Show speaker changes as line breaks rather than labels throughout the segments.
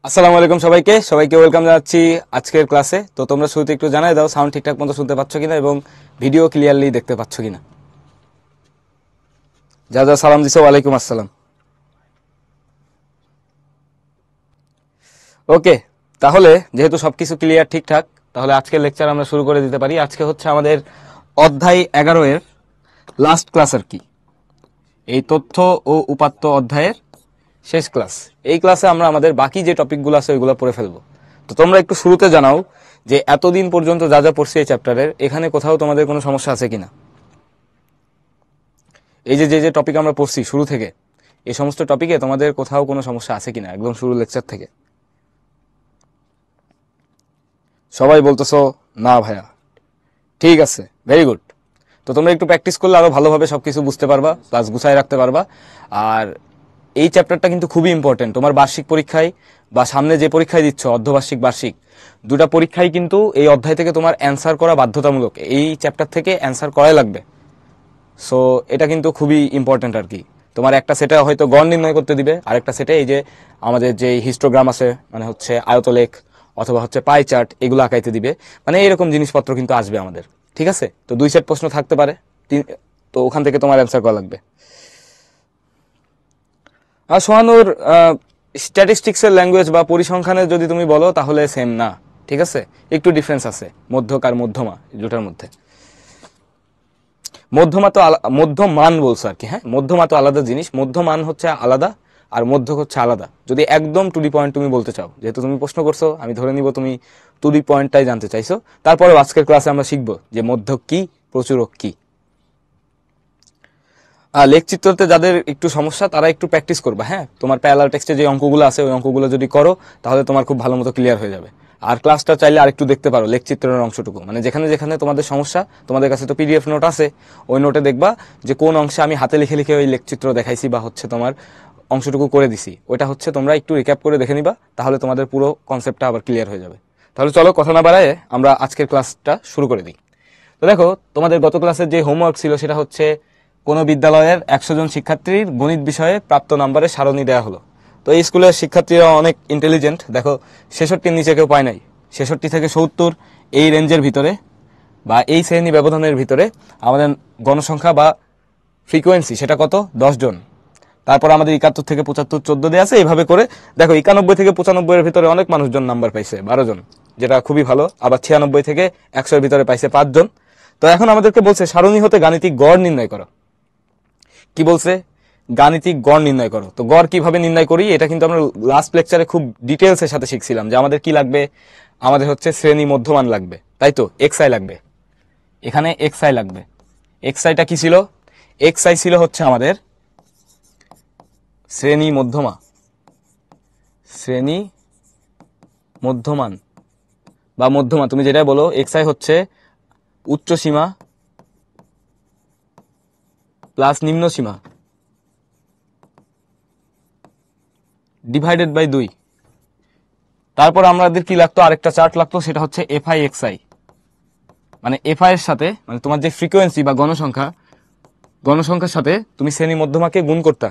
আসসালামু আলাইকুম সবাইকে ওয়েলকাম জানাচ্ছি আজকের ক্লাসে। তো তোমরা শুরুতে একটু জানাই দাও সাউন্ড ঠিকঠাক মতো শুনতে পাচ্ছ কিনা এবং ভিডিও ক্লিয়ারলি দেখতে পাচ্ছ কিনা। যা যা সালাম দিছো ওয়ালাইকুম আসসালাম। ওকে, তাহলে যেহেতু সবকিছু ক্লিয়ার ঠিকঠাক, তাহলে আজকের লেকচার আমরা শুরু করে দিতে পারি। আজকে হচ্ছে আমাদের অধ্যায় 11 এর লাস্ট ক্লাস আর কি, এই তথ্য ও উপাত্ত অধ্যায়ের শেষ ক্লাস। এই ক্লাসে আমরা আমাদের বাকি যে টপিকগুলো আছে ওইগুলো পড়ে ফেলবো। তো তোমরা একটু শুরুতে জানাও যে এতদিন পর্যন্ত যা যা পড়ছি এই চ্যাপ্টারের, এখানে কোথাও তোমাদের কোনো সমস্যা আছে কিনা। এই যে যে টপিক আমরা পড়ছি শুরু থেকে, এই সমস্ত টপিকে তোমাদের কোথাও কোনো সমস্যা আছে কিনা একদম শুরু লেকচার থেকে। সবাই বলতেছো না ভাইয়া, ঠিক আছে, ভেরি গুড। তো তোমরা একটু প্র্যাকটিস করলে আরো ভালোভাবে সবকিছু বুঝতে পারবা, প্লাস গুছায় রাখতে পারবা। আর এই চ্যাপ্টারটা কিন্তু খুবই ইম্পর্টেন্ট তোমার বার্ষিক পরীক্ষায় বা সামনে যে পরীক্ষায় দিচ্ছ, অর্ধবার্ষিক বার্ষিক, দুটা পরীক্ষায় কিন্তু এই অধ্যায় থেকে তোমার অ্যান্সার করা বাধ্যতামূলক। এই চ্যাপ্টার থেকে অ্যান্সার করাই লাগবে। সো এটা কিন্তু খুবই ইম্পর্টেন্ট আর কি। তোমার একটা সেটে হয়তো গড় নির্ণয় করতে দিবে, আরেকটা সেটে এই যে আমাদের যে হিস্টোগ্রাম আছে, মানে হচ্ছে আয়তলেখ অথবা হচ্ছে পাই চার্ট, এগুলো আঁকাইতে দিবে। মানে এরকম জিনিসপত্র কিন্তু আসবে আমাদের, ঠিক আছে। তো 2 সেট প্রশ্ন থাকতে পারে, তো ওখান থেকে তোমার অ্যান্সার করা লাগবে। আর সোহানুর স্ট্যাটিস্টিক্সের ল্যাঙ্গুয়েজ বা পরিসংখ্যানের যদি তুমি বলো তাহলে সেম না, ঠিক আছে, একটু ডিফারেন্স আছে মধ্যক আর মধ্যমা দুটার মধ্যে। মধ্যমা তো মধ্যমান বলছো আর কি, হ্যাঁ, মধ্যমা তো আলাদা জিনিস, মধ্যমান হচ্ছে আলাদা আর মধ্যক হচ্ছে আলাদা। যদি একদম টু দি পয়েন্ট তুমি বলতে চাও, যেহেতু তুমি প্রশ্ন করছো, আমি ধরে নিব তুমি টু দি পয়েন্টটাই জানতে চাইছো। তারপরে আজকের ক্লাসে আমরা শিখবো যে মধ্যক কি, প্রচুরক কি। লেখচিত্রতে যাদের একটু সমস্যা তারা একটু প্র্যাকটিস করবা, হ্যাঁ। তোমার প্যারালাল টেক্সটে যে অঙ্কগুলো আছে ওই অঙ্কগুলো যদি করো তাহলে তোমার খুব ভালো মতো ক্লিয়ার হয়ে যাবে। আর ক্লাসটা চাইলে আরেকটু দেখতে পারো লেখচিত্রের অংশটুকু, মানে যেখানে যেখানে তোমাদের সমস্যা, তোমাদের কাছে তো পিডিএফ নোট আছে, ওই নোটে দেখবা যে কোন অংশে আমি হাতে লিখে লিখে ওই লেখচিত্র দেখাইছি বা হচ্ছে তোমার অংশটুকু করে দিছি, ওইটা হচ্ছে তোমরা একটু রিক্যাপ করে দেখে নিবা, তাহলে তোমাদের পুরো কনসেপ্টটা আবার ক্লিয়ার হয়ে যাবে। তাহলে চলো কথা না বাড়ায় আমরা আজকের ক্লাসটা শুরু করে দিই। তো দেখো, তোমাদের গত ক্লাসের যে হোমওয়ার্ক ছিল সেটা হচ্ছে কোনো বিদ্যালয়ের 100 জন শিক্ষার্থীর গণিত বিষয়ে প্রাপ্ত নাম্বারের সারণী দেওয়া হলো। তো এই স্কুলের শিক্ষার্থীরা অনেক ইন্টেলিজেন্ট, দেখো 66-র নিচে কেউ পায় নাই। 66 থেকে 70 এই রেঞ্জের ভিতরে বা এই শ্রেণী ব্যবধানের ভিতরে আমাদের গণসংখ্যা বা ফ্রিকোয়েন্সি সেটা কত, 10 জন। তারপর আমাদের 71 থেকে 75 14 দেওয়া আছে। এইভাবে করে দেখো 91 থেকে 95 এর ভিতরে অনেক মানুষজন নাম্বার পাইছে 12 জন, যেটা খুবই ভালো। আবার 96 থেকে 100 এর ভিতরে পাইছে 5 জন। তো এখন আমাদেরকে বলছে সারণী হতে গাণিতিক গড় নির্ণয় করো। কি বলছে? গাণিতিক গড় নির্ণয় করো। তো গড় কিভাবে নির্ণয় করি এটা কিন্তু আমরা লাস্ট লেকচারে খুব ডিটেলস এর সাথে শিখছিলাম যে আমাদের কি লাগবে, আমাদের হচ্ছে শ্রেণী মধ্যমান লাগবে, তাই তো, এক্সআই লাগবে, এখানে এক্সআই লাগবে। এক্সআইটা কি ছিল? এক্সআই ছিল হচ্ছে আমাদের শ্রেণী মধ্যমা, শ্রেণী মধ্যমান বা মধ্যমা, তুমি যেটা বলো। এক্সআই হচ্ছে উচ্চ সীমা প্লাস নিম্ন সীমা ডিভাইডেড বাই 2। তারপর আমাদের কি লাগতো, আরেকটা চার্ট লাগতো, সেটা হচ্ছে এফআই এক্সআই। মানে এফআই এর সাথে, মানে তোমার যে ফ্রিকোয়েন্সি বা গণসংখ্যার সাথে তুমি শ্রেণী মধ্যমাকে গুণ করতা,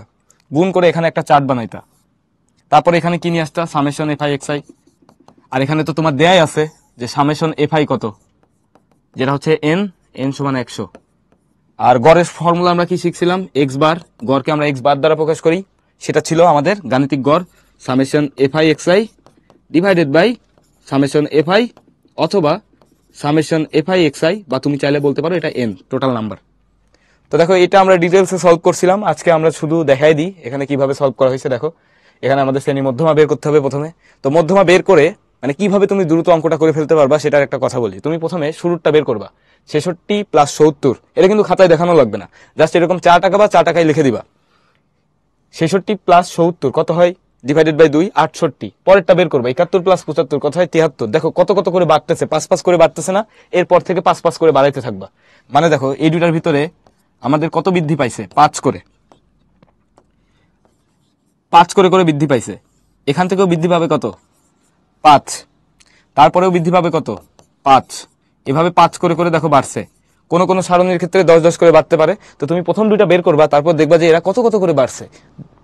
গুণ করে এখানে একটা চার্ট বানাইতা। তারপরে এখানে কি নিয়ে আসতা, সামেশন এফআই এক্সআই। আর এখানে তো তোমার দেয়াই আছে যে সামেশন এফআই কত, যেটা হচ্ছে এন সমান 100। আর গড়ের ফর্মুলা আমরা কি শিখছিলাম, এক্স বার, গড়কে আমরা এক্স বার দ্বারা প্রকাশ করি, সেটা ছিল আমাদের গাণিতিক গড় summation fi xi divided by summation fi অথবা সামেশন এফআই এক্সআই, বা তুমি চাইলে বলতে পারো এটা এন, টোটাল নাম্বার। তো দেখো এটা আমরা ডিটেলসে সলভ করছিলাম, আজকে আমরা শুধু দেখাই দিই এখানে কিভাবে সলভ করা হয়েছে। দেখো এখানে আমাদের শ্রেণী মধ্যমা বের করতে হবে প্রথমে। তো মধ্যমা বের করে মানে কিভাবে তুমি দ্রুত অঙ্কটা করে ফেলতে পারবা সেটার একটা কথা বলি। তুমি প্রথমে শুরুটা বের করবা, 66 প্লাস 70, এটা কিন্তু খাতায় দেখানো লাগবে না, জাস্ট এরকম 4 টাকা বা 4 টাকায় লিখে দিবা। 66 প্লাস 70 কত হয়, ডিভাইডেড বাই 2, 68। পরেরটা বের করবা, 71 প্লাস 75 কত হয়, 73। দেখো কত কত করে বাড়তেছে, 5 করে বাড়তেছে না, এরপর থেকে 5 করে বাড়াইতে থাকবা। মানে দেখো এই দুটার ভিতরে আমাদের কত বৃদ্ধি পাইছে, 5 করে, 5 করে করে বৃদ্ধি পাইছে। এখান থেকেও বৃদ্ধি পাবে কত, 5। তারপরেও বৃদ্ধি পাবে কত, 5। এভাবে 5 করে করে দেখো বাড়ছে। কোন কোন সারণীর ক্ষেত্রে 10 করে বাড়তে পারে। তো তুমি প্রথম দুইটা বের করবা, তারপর দেখবা যে এরা কত কত করে বাড়ছে।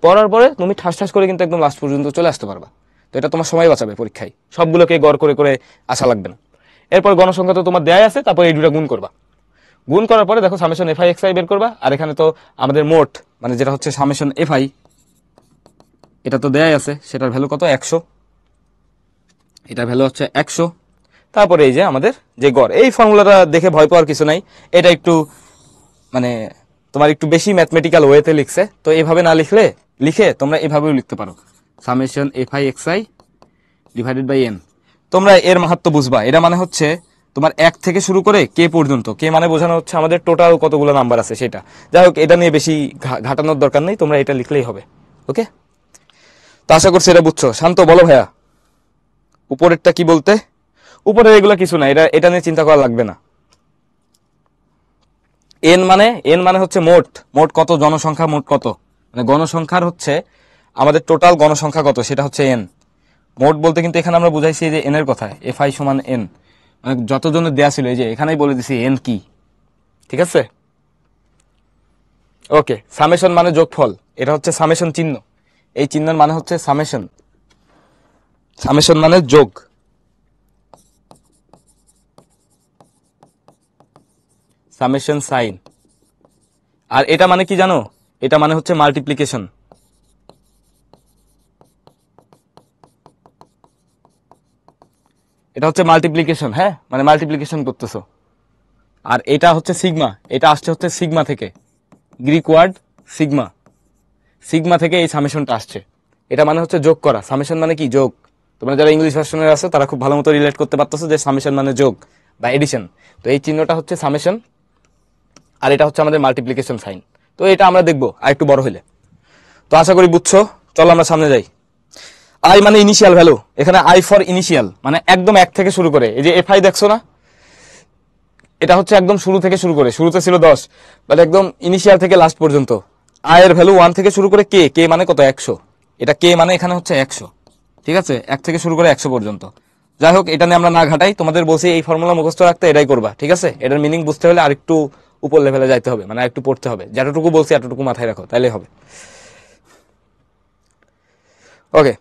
পড়ার পরে তুমি ঠাস ঠাস করে কিন্তু একদম লাস্ট পর্যন্ত চলে আসতে পারবা। তো এটা তোমার সময় বাঁচাবে পরীক্ষায়, সবগুলোকে গড় করে করে আসা লাগবে না। এরপর গণসংখ্যা তো তোমার দেয়াই আছে, তারপর এই দুটা গুণ করবা। গুণ করার পরে দেখো সামেশন এফআই এক্সআই বের করবা। আর এখানে তো আমাদের মোট মানে যেটা হচ্ছে সামেশন এফআই, এটা তো দেয়াই আছে, সেটার ভ্যালু কত 100, এটার ভ্যালু হচ্ছে 100। তারপরে এই যে আমাদের যে গড়, এই ফর্মুলাটা দেখে ভয় পাওয়ার কিছু নাই, এটা একটু মানে তোমার একটু বেশি ম্যাথমেটিক্যাল ওয়েতে লিখছে। তো এইভাবে না লিখে তোমরা এভাবেও লিখতে পারো, summation fi xi divided by n. তোমরা এর মাহাত্ম্য বুঝবা। এটা মানে হচ্ছে তোমার 1 থেকে শুরু করে কে পর্যন্ত, কে মানে বোঝানো হচ্ছে আমাদের টোটাল কতগুলো নাম্বার আছে সেটা। যাই হোক, এটা নিয়ে বেশি ঘাটানোর দরকার নেই, তোমরা এটা লিখলেই হবে। ওকে, তো আশা করছি এটা বুঝছো। শান্ত, বলো ভাইয়া উপরেরটা কি বলতে? উপরে এগুলো কিছু না, এটা নিয়ে চিন্তা করা লাগবে না। এন মানে হচ্ছে মোট কত জনসংখ্যা, মোট কত মানে গণসংখ্যার হচ্ছে আমাদের টোটাল গণসংখ্যা কত, সেটা হচ্ছে এন। মোট বলতে কিন্তু এখানে আমরা বুঝাইছি যে এন এর কথা, এফআই সমান এন, মানে যতজনের দেয়া ছিল এই যে এখানেই বলে দিছি এন কি। ঠিক আছে, ওকে। সামেশন মানে যোগফল, এটা হচ্ছে সামেশন চিহ্ন, এই চিহ্নের মানে হচ্ছে সামেশন, সামেশন মানে যোগ। Summation sign. আর এটা মানে কি জানো? এটা মানে হচ্ছে মাল্টিপ্লিকেশন। এটা হচ্ছে মাল্টিপ্লিকেশন, হ্যাঁ, মানে মাল্টিপ্লিকেশন করতেছো। আর এটা হচ্ছে সিগমা, এটা আসছে হচ্ছে সিগমা থেকে, গ্রিক ওয়ার্ড সিগমা, সিগমা থেকে এই সামেশনটা আসছে। এটা মানে হচ্ছে যোগ করা, সামেশন মানে কি যোগ। তোমরা যারা ইংলিশ ভার্সনের আছে তারা খুব ভালো মতো রিলেট করতে পারতেছো যে সামেশন মানে যোগ বা এডিশন। তো এই চিহ্নটা হচ্ছে সামেশন, আর এটা হচ্ছে আমাদের মাল্টিপ্লিকেশন সাইন। তো এটা আমরা দেখবো আর একটু বড় হইলে। তো আশা করি বুঝছো, চলো আমরা সামনে যাই। আই মানে ইনিশিয়াল ভ্যালু, এখানে আই ফর ইনিশিয়াল মানে একদম 1 থেকে শুরু করে, এই যে এফআই দেখছো না, এটা হচ্ছে একদম শুরু থেকে শুরু করে, শুরুতে ছিল 10, বাট একদম ইনিশিয়াল থেকে লাস্ট পর্যন্ত। আই এর ভ্যালু 1 থেকে শুরু করে কে মানে কত 100, এটা কে মানে এখানে হচ্ছে 100। ঠিক আছে, 1 থেকে শুরু করে 100 পর্যন্ত। যাই হোক, এটা নিয়ে আমরা না ঘাটাই, তোমাদের বলছি এই ফর্মুলা মুখস্থ রাখতে, এটাই করবা। ঠিক আছে, এটার মিনিং বুঝতে হলে আরেকটু উপর লেভেলে যাইতে হবে, মানে একটু পড়তে হবে। যতটুকু বলছি এতটুকু মাথায় রাখো, তাইলে হবে। ওকে,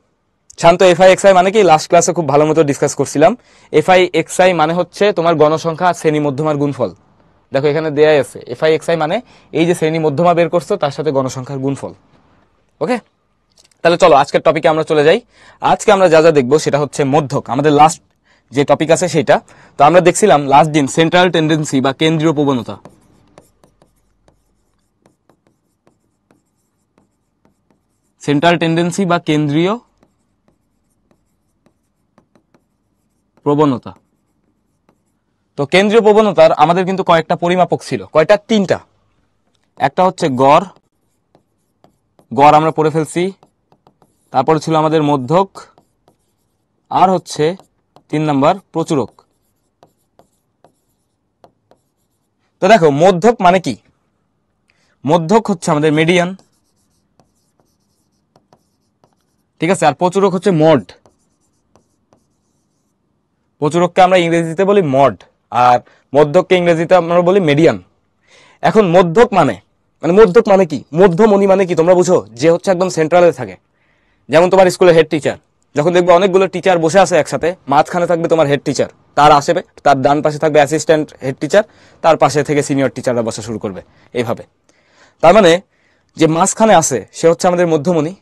শান্ত। এফআই এক্সআই মানে কি লাস্ট ক্লাসে খুব ভালো মতো ডিসকাস করছিলাম। এফআই এক্সআই মানে হচ্ছে তোমার গণসংখ্যা শ্রেণী মধ্যমার গুণফল। দেখো এখানে দেয়াই আছে, এফআই এক্সআই মানে এই যে শ্রেণী মধ্যমা বের করছো তার সাথে গণসংখ্যার গুণফল। ওকে, তাহলে চলো আজকের টপিকে আমরা চলে যাই। আজকে আমরা যা যা দেখবো সেটা হচ্ছে মধ্যক, আমাদের লাস্ট যে টপিক আছে সেটা। তো আমরা দেখছিলাম লাস্ট দিন সেন্ট্রাল টেন্ডেন্সি বা কেন্দ্রীয় প্রবণতা। সেন্ট্রাল টেন্ডেন্সি বা কেন্দ্রীয় প্রবণতা। তো কেন্দ্রীয় প্রবণতার আমাদের কিন্তু কয়েকটা পরিমাপক ছিল, কয়টা? 3টা। একটা হচ্ছে গড়, গড় আমরা পড়ে ফেলছি। তারপর ছিল আমাদের মধ্যক, আর হচ্ছে 3 নাম্বার প্রচুরক। তো দেখো মধ্যক মানে কি, মধ্যক হচ্ছে আমাদের মিডিয়ান। ঠিক আছে, আর প্রচুরক হচ্ছে মড। প্রচুরককে আমরা ইংরেজিতে বলি মড, আর মধ্যককে ইংরেজিতে আমরা বলি মিডিয়ান। এখন মধ্যক মানে মধ্যক মানে কি, মধ্যমণি মানে কি তোমরা বুঝো? যে হচ্ছে একদম সেন্ট্রালে থাকে। যেমন তোমার স্কুলের হেড টিচার, যখন দেখবে অনেকগুলো টিচার বসে আছে একসাথে, মাঝখানে থাকবে তোমার হেড টিচার, তার আশেপাশে তার ডান পাশে থাকবে অ্যাসিস্ট্যান্ট হেড টিচার, তার পাশে থেকে সিনিয়র টিচাররা বসা শুরু করবে এইভাবে। তার মানে যে মাঝখানে আছে সে হচ্ছে আমাদের মধ্যমণি।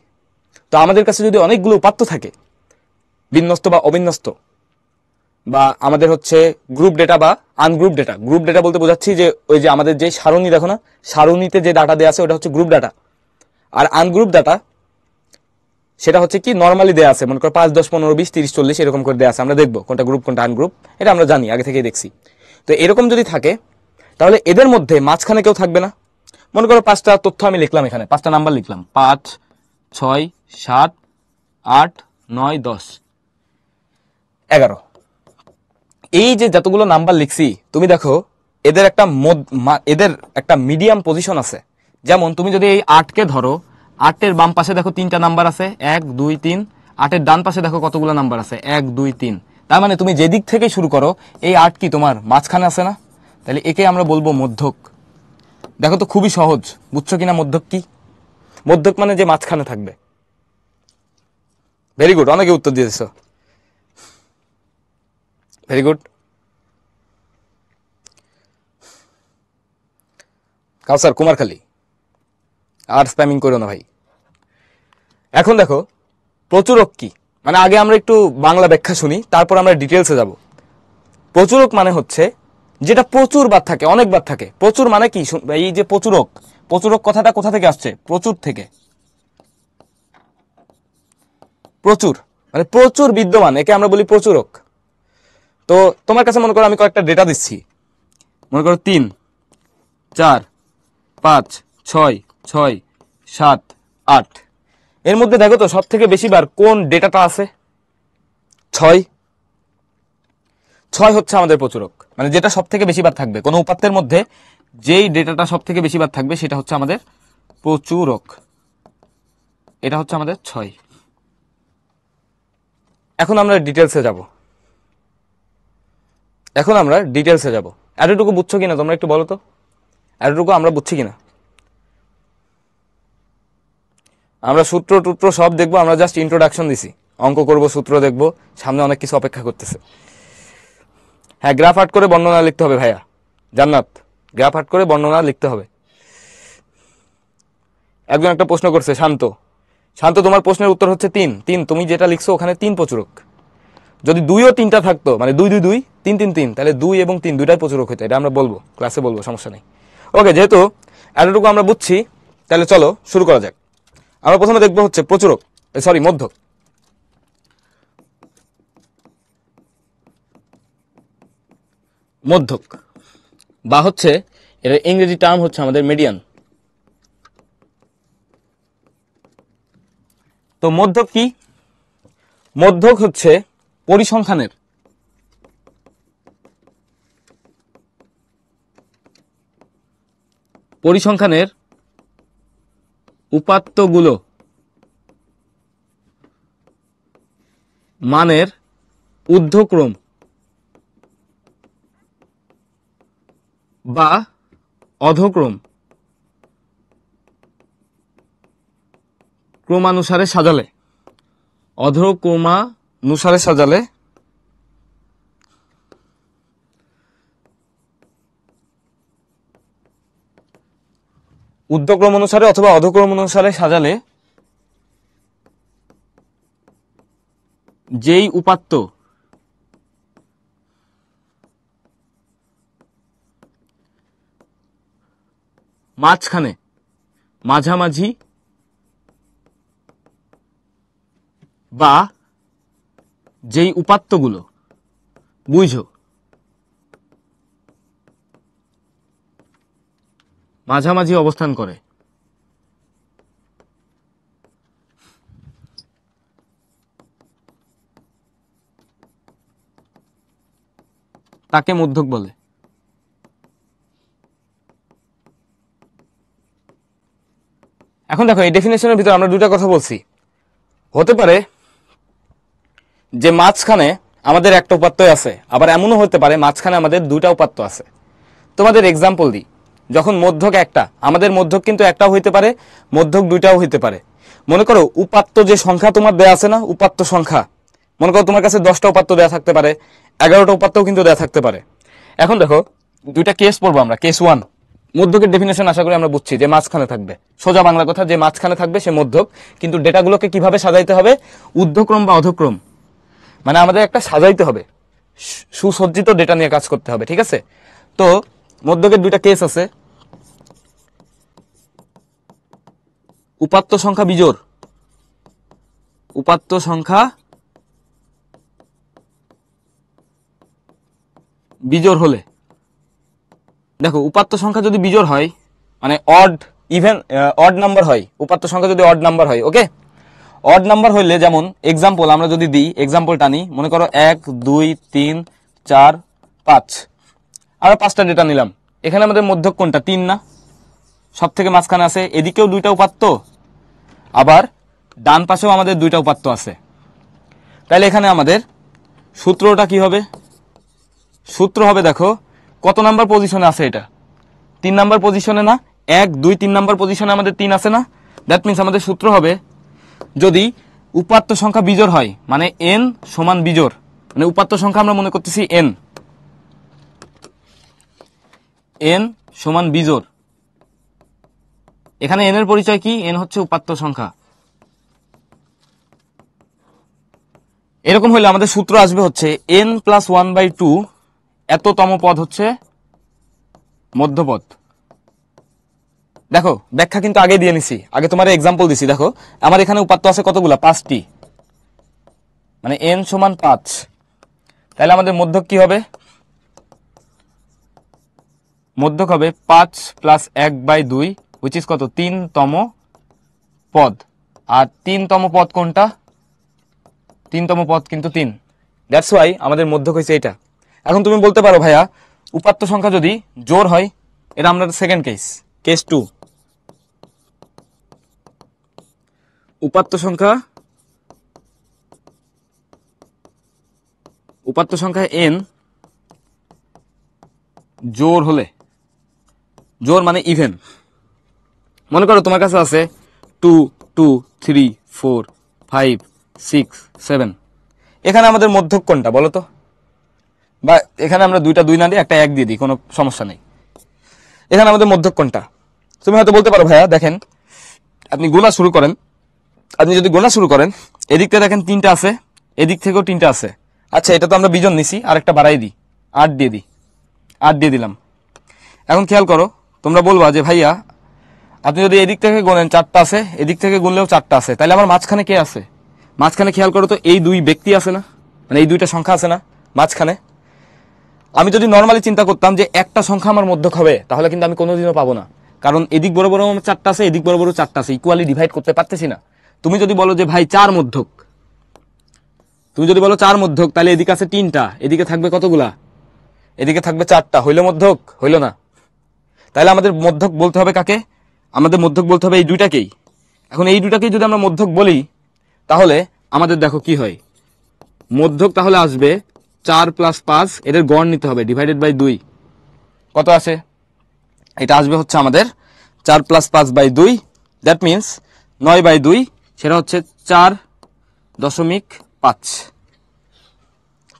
তো আমাদের কাছে যদি অনেকগুলো উপাত্ত থাকে, বিন্যস্ত বা অবিন্যস্ত, বা আমাদের হচ্ছে গ্রুপ ডেটা বা আনগ্রুপ ডেটা। গ্রুপ ডেটা বলতে বোঝাচ্ছি যে ওই যে আমাদের যে সারণী দেখো না, সারণীতে যে ডাটা দেওয়া আছে ওটা হচ্ছে গ্রুপ ডাটা। আর আনগ্রুপ ডাটা সেটা হচ্ছে কি নর্মালি দেওয়া আছে, মনে করো 5, 10, 15, 20, 30, 40 এরকম করে দেওয়া আছে। আমরা দেখবো কোনটা গ্রুপ কোনটা আনগ্রুপ, এটা আমরা জানি, আগে থেকেই দেখছি। তো এরকম যদি থাকে তাহলে এদের মধ্যে মাঝখানে কেউ থাকবে না। মনে করো 5টা তথ্য আমি লিখলাম, এখানে 5টা নাম্বার লিখলাম, 5, 6, 7, 8, 9, 10, 11। এই যে যতগুলো নাম্বার লিখছি তুমি দেখো এদের একটা মিডিয়াম পজিশন আছে। যেমন তুমি যদি এই 8কে ধরো, 8-এর বাম পাশে দেখো 3টা নাম্বার আছে, 1, 2, 3। 8-এর ডান পাশে দেখো কতগুলো নাম্বার আছে, 1, 2, 3। তার মানে তুমি যে দিক থেকে শুরু করো এই 8 কি তোমার মাঝখানে আছে না? তাহলে একে আমরা বলবো মধ্যক। দেখো তো খুবই সহজ, বুঝছো কিনা মধ্যক কি? মধ্যক মানে যে মাঝখানে থাকবে। ভেরি গুড, অনেকে উত্তর দিয়েছ, ভেরি গুড। কাউসার কুমারখালী, আর স্প্যামিং করো না ভাই। এখন দেখো প্রচুরক কি, মানে আগে আমরা একটু বাংলা ব্যাখ্যা শুনি, তারপর আমরা ডিটেলসে যাব। প্রচুরক মানে হচ্ছে যেটা প্রচুর বার থাকে, অনেকবার থাকে। প্রচুর মানে কি, এই যে প্রচুরক, প্রচুরক কথাটা কোথা থেকে আসছে? প্রচুর থেকে। প্রচুর মানে প্রচুর বিদ্যমান, একে আমরা বলি প্রচুরক। তো তোমার কাছে মনে করো আমি কয়েকটা ডেটা দিচ্ছি, মনে করো 3, 4, 5, 6, 6, 7, 8। এর মধ্যে দেখো তো সব থেকে বেশি বার কোন ডেটাটা আছে? 6। 6 হচ্ছে আমাদের প্রচুরক, মানে যেটা সব থেকে বেশি বার থাকবে কোনো উপাত্তের মধ্যে, যেই ডেটাটা সব থেকে বেশি বার থাকবে সেটা হচ্ছে আমাদের প্রচুরক। এটা হচ্ছে আমাদের 6। এখন আমরা ডিটেলসে যাব। এতটুকু বুঝছো কিনা তোমরা একটু বলো তো, এতটুকু আমরা বুঝছি কিনা? আমরা সূত্র টুত্র সব দেখবো, আমরা জাস্ট ইন্ট্রোডাকশন দিছি, অঙ্ক করব, সূত্র দেখবো, সামনে অনেক কিছু অপেক্ষা করতেছে। হ্যাঁ, গ্রাফ আর্ট করে বর্ণনা লিখতে হবে ভাইয়া জান্নাত, গ্রাফ আর্ট করে বর্ণনা লিখতে হবে। একজন একটা প্রশ্ন করছে, শান্ত তোমার প্রশ্নের উত্তর হচ্ছে 3। তুমি যেটা লিখছো ওখানে 3 প্রচুরক। যদি 2 ও 3টা থাকতো, মানে 2 2 2 3 3 3, তাহলে 2 এবং 3 দুইটাই প্রচুরক হতো। এটা আমরা বলবো, ক্লাসে বলবো, সমস্যা নেই। ওকে, যেহেতু এতটুকু আমরা বুঝছি, তাহলে চলো শুরু করা যাক। আমরা প্রথমে দেখবো হচ্ছে প্রচুরক, সরি মধ্যক। মধ্যক বা হচ্ছে এর ইংরেজি টার্ম হচ্ছে আমাদের মিডিয়ান। তো মধ্যক কি? মধ্যক হচ্ছে পরিসংখ্যানের উপাত্তগুলো মানের ঊর্ধ্বক্রম বা অধক্রম ক্রমানুসারে সাজালে, অধক্রমানুসারে সাজালে ঊর্ধ্বক্রম অনুসারে অথবা অধক্রম অনুসারে সাজালে যেই উপাত্ত মাঝখানে, মাঝামাঝি বা যেই উপাত্তগুলো, বুঝো, মাঝামাঝি অবস্থান করে তাকে মধ্যক বলে। এখন দেখো এই ডেফিনেশনের ভিতরে আমরা দুটা কথা বলছি। হতে পারে যে মাঝখানে আমাদের একটা উপাত্ত আছে, আবার এমনও হতে পারে মাঝখানে আমাদের দুইটা উপাত্ত আছে। তোমাদের এক্সাম্পল দিই, যখন মধ্যক একটা, আমাদের মধ্যক কিন্তু একটাও হইতে পারে, মধ্যক দুইটাও হইতে পারে। মনে করো উপাত্ত যে সংখ্যা তোমার দেয়া আছে না, উপাত্ত সংখ্যা, মনে করো তোমার কাছে 10টা উপাত্ত দেয়া থাকতে পারে, 11টা উপাত্তও কিন্তু দেয়া থাকতে পারে। এখন দেখো দুইটা কেস পড়বো আমরা। কেস 1, মধ্যকের ডেফিনেশন আশা করি আমরা বুঝছি, যে মাঝখানে থাকবে, সোজা বাংলা কথা, যে মাঝখানে থাকবে সে মধ্যক। কিন্তু ডেটাগুলোকে কিভাবে সাজাইতে হবে? ঊর্ধ্বক্রম বা অধক্রম, মানে আমাদের একটা সাজাইতে হবে, সুসজ্জিত ডেটা নিয়ে কাজ করতে হবে, ঠিক আছে? তো মধ্যকের দুইটা কেস আছে, উপাত্ত সংখ্যা বিজোড়, উপাত্ত সংখ্যা বিজোড় হলে, দেখো উপাত্ত সংখ্যা যদি বিজোড় হয়, মানে অড নাম্বার হয়, উপাত্ত সংখ্যা যদি অড নাম্বার হয়, ওকে, অড নাম্বার হইলে, যেমন এক্সাম্পল আমরা যদি দিই, এক্সাম্পলটা নিই, মনে করো 1 2 3 4 5, আমরা 5টা ডেটা নিলাম। এখানে আমাদের মধ্যক কোনটা? 3 না? সব থেকে মাঝখানে আছে, এদিকেও দুইটা উপাত্ত, আবার ডান পাশেও আমাদের দুইটা উপাত্ত আছে। তাহলে এখানে আমাদের সূত্রটা কি হবে? সূত্র হবে দেখো কত নাম্বার পজিশনে আছে এটা? 3 নাম্বার পজিশনে না? 1 2 3 নাম্বার পজিশনে আমাদের 3 আছে না? দ্যাট মিন্স আমাদের সূত্র হবে, যদি উপাত্ত সংখ্যা বিজোড় হয়, মানে n সমান বিজোড়, মানে উপাত্ত সংখ্যা আমরা মনে করতেছি n সমান বিজোড়। এখানে n এর পরিচয় কি? n হচ্ছে উপাত্ত সংখ্যা। এরকম হলে আমাদের সূত্র আসবে হচ্ছে n প্লাস 1/2 এততম পদ হচ্ছে মধ্যপদ। দেখো ব্যাখ্যা কিন্তু আগে দিয়ে নিছি, আগে তোমার এক্সাম্পল দিছি। দেখো আমার এখানে উপাত্ত আছে কতগুলা? 5টি, মানে n সমান 5। তাহলে আমাদের মধ্যক কি হবে? মধ্যক হবে 5 প্লাস 1/2 হুইচ ইজ কত? 3তম পদ। আর 3তম পদ কোনটা? 3তম পদ কিন্তু 3। দ্যাটস ওয়াই আমাদের মধ্যক হয়েছে এটা। এখন তুমি বলতে পারো ভাইয়া উপাত্ত সংখ্যা যদি জোড় হয়, এটা আমরা সেকেন্ড কেস 2। উপাত্ত সংখ্যা n জোড় হলে, জোড় মানে ইভেন, মনে করো তোমার কাছে আছে 2 2 3 4 5 6 7, এখানে আমাদের মধ্যক কোনটা বলো তো? বা এখানে আমরা 2টা 2 না দিয়ে একটা 1 দিয়ে দিই, কোনো সমস্যা নেই। এখানে আমাদের মধ্যক কোনটা? তুমি হয়তো বলতে পারো ভাইয়া দেখেন, আপনি গোনা শুরু করেন, আপনি যদি গোনা শুরু করেন, এদিক থেকে দেখেন 3টা আছে, এদিক থেকেও 3টা আছে। আচ্ছা এটা তো আমরা বিজন নিছি, আর একটা বাড়াই দিই, 8 দিয়ে দিই, 8 দিয়ে দিলাম। এখন খেয়াল করো, তোমরা বলবা যে ভাইয়া আপনি যদি এদিক থেকে গোনেন 4টা আছে, এদিক থেকে গুনলেও 4টা আছে, তাহলে আমার মাঝখানে কে আছে? মাঝখানে খেয়াল করো তো, এই 2 ব্যক্তি আছে না, মানে এই 2টা সংখ্যা আছে না মাঝখানে? আমি যদি নর্মালি চিন্তা করতাম যে একটা সংখ্যা আমার মধ্যক হবে, তাহলে কিন্তু আমি কোনোদিনও পাবো না, কারণ এদিক বড় বড় 4টা আছে, এদিক বড় বড় 4টা আছে, ইকুয়ালি ডিভাইড করতে পারতেছি না। তুমি যদি বলো যে ভাই 4 মধ্যক, তুমি যদি বলো 4 মধ্যক, তাহলে এদিকে আছে 3টা, এদিকে থাকবে কতগুলা? এদিকে থাকবে 4টা, হইল মধ্যক? হইল না। তাহলে আমাদের মধ্যক বলতে হবে কাকে? আমাদের মধ্যক বলতে হবে এই 2টাকেই। এখন এই 2টাকেই যদি আমরা মধ্যক বলি, তাহলে আমাদের দেখো কি হয়, মধ্যক তাহলে আসবে 4 প্লাস 5, এদের গড় নিতে হবে, ডিভাইডেড বাই 2 কত আসে? এটা আসবে হচ্ছে আমাদের 4 প্লাস 5/2, দ্যাট মিন্স 9/2, সেটা হচ্ছে 4.5।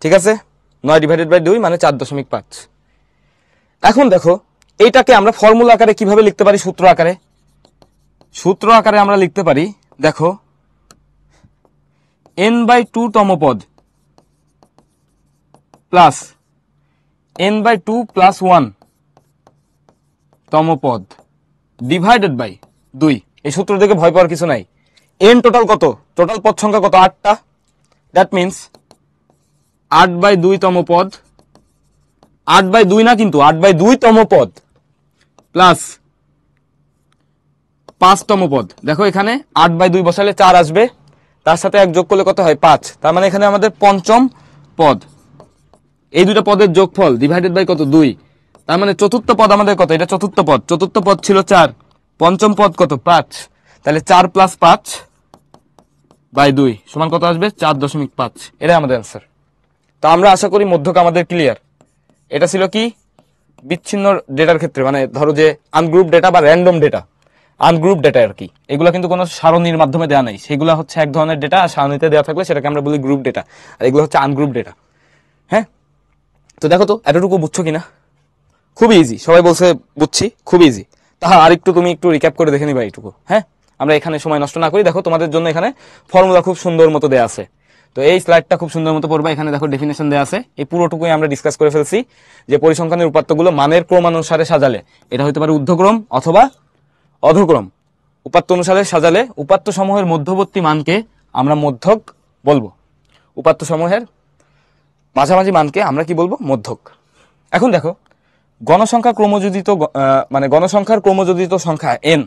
ঠিক আছে, 9 ডিভাইডেড বাই 2 মানে 4.5। এখন দেখো এইটাকে আমরা ফর্মুলা আকারে কিভাবে লিখতে পারি? সূত্র আকারে। সূত্র আকারে আমরা লিখতে পারি, দেখো n/2 তম পদ প্লাস n/2 প্লাস 1 তম পদ ডিভাইডেড বাই 2। এই সূত্র থেকে ভয় পাওয়ার কিছু নাই। n টোটাল কত? টোটাল পদ সংখ্যা কত? 8টা। দ্যাট মিন্স 8/2 তম পদ, 8/2 না কিন্তু 8/2 তম পদ প্লাস 5তম পদ। দেখো এখানে 8/2 বসালে 4 আসবে, তার সাথে 1 যোগ করলে কত হয়? 5। তার মানে এখানে আমাদের পঞ্চম পদ, এই 2টা পদের যোগফল ডিভাইডেড বাই কত? 2। তার মানে চতুর্থ পদ আমাদের কত? এটা চতুর্থ পদ, চতুর্থ পদ ছিল 4, পঞ্চম পদ কত? 5। তাহলে 4 প্লাস 5/2 সমান কত আসবে? 4.5। এটাই আমাদের অ্যান্সার। তো আমরা আশা করি মধ্যক আমাদের ক্লিয়ার। এটা ছিল কি? বিচ্ছিন্ন ডেটার ক্ষেত্রে, মানে ধরো যে আনগ্রুপ ডেটা বা র্যান্ডম ডেটা, আনগ্রুপ ডেটা আর কি, এগুলো কিন্তু কোনো সারণীর মাধ্যমে দেওয়া নাই, সেগুলো হচ্ছে এক ধরনের ডেটা, আর সারণীতে দেওয়া থাকলে সেটাকে আমরা বলি গ্রুপ ডেটা, আর এগুলো হচ্ছে আনগ্রুপ ডেটা। হ্যাঁ, তো দেখো তো এতটুকু বুঝছো কিনা? খুবই ইজি, সবাই বলছে বুঝছি, খুব ইজি। তাহা আর একটু তুমি একটু রিক্যাপ করে দেখে নিবা এইটুকু। হ্যাঁ, আমরা এখানে সময় নষ্ট না করি, দেখো তোমাদের জন্য এখানে ফর্মুলা খুব সুন্দর মতো দেওয়া আছে। তো এই স্লাইডটা খুব সুন্দর মতো পড়বা, এখানে দেখো ডেফিনেশন দেওয়া আছে। এই পুরোটুকুই আমরা ডিসকাস করে ফেলছি যে পরিসংখ্যানের উপাত্তগুলো মানের ক্রমানুসারে সাজালে, এটা হতে পারে ঊর্ধ্বক্রম অথবা অধক্রম। উপাত্ত অনুসারে সাজালে উপাত্ত সমূহের মধ্যবর্তী মানকে আমরা মধ্যক বলবো, উপাত্ত সমূহের মাঝামাঝি মানকে আমরা কি বলবো? মধ্যক। এখন দেখো গণসংখ্যা ক্রমযোজিত, মানে গণসংখ্যার ক্রমযোজিত সংখ্যা n,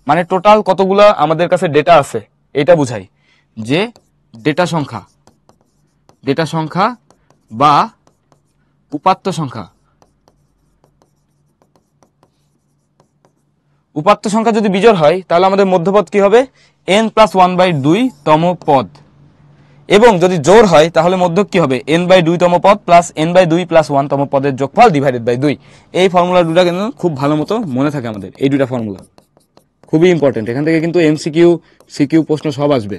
মানে টোটাল কতগুলা আমাদের কাছে ডেটা আছে এটা বুঝাই, যে ডেটা সংখ্যা বা উপাত্ত সংখ্যা। উপাত্ত সংখ্যা যদি বিজোড় হয়, তাহলে আমাদের মধ্যপদ কি হবে? n প্লাস 1/2 তম পদ। এবং যদি জোর হয় তাহলে মধ্যক কি হবে, n/2 তম পদ প্লাস n/2 প্লাস 1 তম পদের যোগফল ডিভাইডেড বাই 2। এই ফর্মুলা দুটা কিন্তু খুব ভালো মতো মনে থাকে আমাদের, এই দুটা ফর্মুলা খুবই ইম্পর্টেন্ট। এখান থেকে কিন্তু এমসিকিউ সিকিউ প্রশ্ন সব আসবে,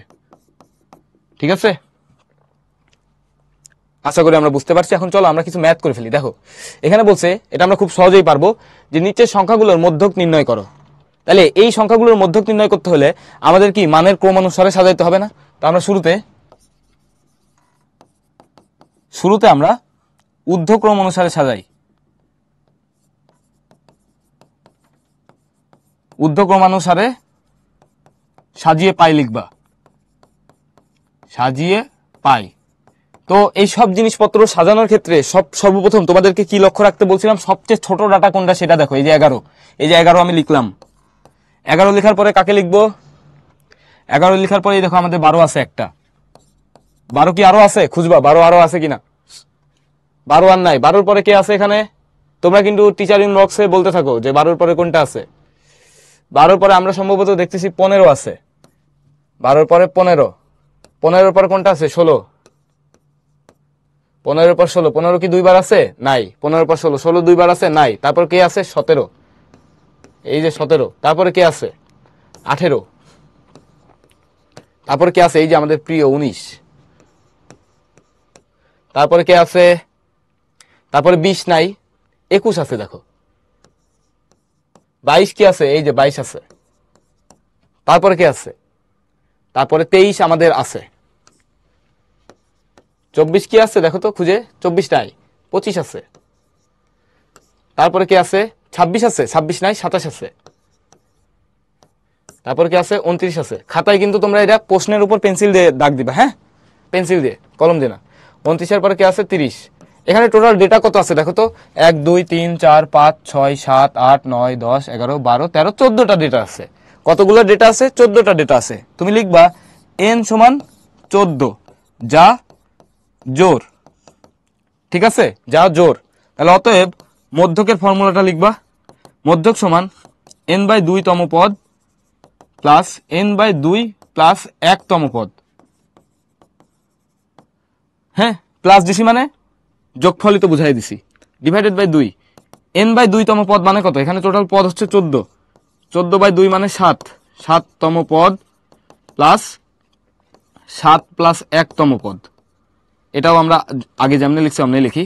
ঠিক আছে? আশা করি আমরা বুঝতে পারছি। এখন চলো আমরা কিছু ম্যাথ করে ফেলি। দেখো এখানে বলছে, এটা আমরা খুব সহজেই পারবো, যে নিচের সংখ্যাগুলোর মধ্যক নির্ণয় করো। তাহলে এই সংখ্যাগুলোর মধ্যক নির্ণয় করতে হলে আমাদের কি মানের ক্রম অনুসারে সাজাইতে হবে না? তো আমরা শুরুতে আমরা ঊর্ধ্বক্রম অনুসারে সাজাই। ঊর্ধ্বক্রমানুসারে সাজিয়ে পাই লিখবা, সাজিয়ে পাই। তো এই সব জিনিসপত্র সাজানোর ক্ষেত্রে সর্বপ্রথম তোমাদেরকে কি লক্ষ্য রাখতে বলছিলাম, সবচেয়ে ছোট ডাটা কোনটা সেটা দেখো। এই যে 11, এই যে 11 আমি লিখলাম। 11 লেখার পরে কাকে লিখবো? 11 লেখার পরে দেখো আমাদের 12 আছে একটা। 12 কি আরো আছে? খুঁজবা 12 আরো আছে কিনা। 12 আর নাই। 12 পরে কে আছে এখানে? তোমরা কিন্তু টিচার ইনবক্সে বলতে থাকো যে 12 পরে কোনটা আছে। 12 পরে আমরা সম্ভবত দেখতেছি 15 আছে। 12 পরে 15, 15 পরে কোনটা আছে? 16, 15 পর 16, 15 কি দুইবার আছে? নাই। 15 পর 16, 16 দুইবার আছে? নাই। তারপর কে আছে? 17, এই যে 17। তারপরে কে আছে? 18। তারপরে কে আছে? এই যে আমাদের প্রিয় 19। তারপরে কে আছে? তারপরে 20 নাই, 21 আছে। দেখো 22 কি আছে? এই যে 22 আছে। তারপরে কে আছে? তারপরে 23 আমাদের আছে। 24 কি আছে? দেখো তো খুঁজে, 24 নাই, 25 আছে। তারপরে কে আছে? 26 আছে, 26 নাই, 27 আছে। তারপরে কে আছে? 29 আছে। খাতায় কিন্তু তোমরা এটা প্রশ্নের উপর পেন্সিল দিয়ে দাগ দিবা, হ্যাঁ, পেন্সিল দিয়ে, কলম দিয়ে না। 29 এর পরে কে আছে? 30। এখানে টোটাল ডেটা কত আছে দেখো তো? 1 2 3 4 5 6 7 8 9 10 11 12 13 14টা ডেটা আছে। কতগুলো ডেটা আছে? 14টা ডেটা আছে। তুমি লিখবা n সমান 14, যা জোর, ঠিক আছে, যা জোর। তাহলে অতএব মধ্যকের ফর্মুলাটা লিখবা, মধ্যক সমান n/2 তম পদ প্লাস n/2 প্লাস 1 তম পদ। হ্যাঁ, প্লাস দিছি মানে যোগফলই তো বুঝাই দিছি, ডিভাইডেড বাই 2। n/2 তম পদ মানে কত? এখানে টোটাল পদ হচ্ছে 14, 14/2 মানে 7, 7 তম পদ প্লাস 7 প্লাস 1 তম পদ। এটাও আমরা আগে যেমন লিখছি অমনি লিখি,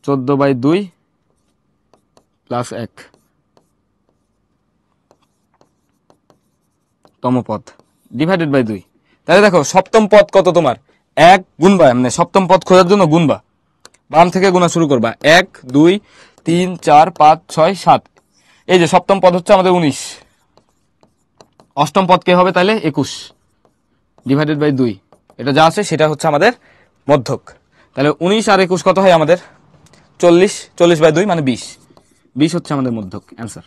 14/2 প্লাস 1 তম পদ ডিভাইডেড বাই 2। তাহলে দেখো সপ্তম পদ কত তোমার? 1 গুণবা, মানে সপ্তম পদ খোঁজার জন্য গুণবা, বাম থেকে গুণা শুরু করবা। 1 2 3 4 5 6 7। এই যে সপ্তম পদ হচ্ছে আমাদের 19। অষ্টম পদ কে হবে তাহলে? 21 ডিভাইডেড বাই 2। এটা যা আছে সেটা হচ্ছে আমাদের মধ্যক। তাহলে 19 আর 21 কত হয় আমাদের? 40, 40/2 মানে 20। 20 হচ্ছে আমাদের মধ্যক, অ্যান্সার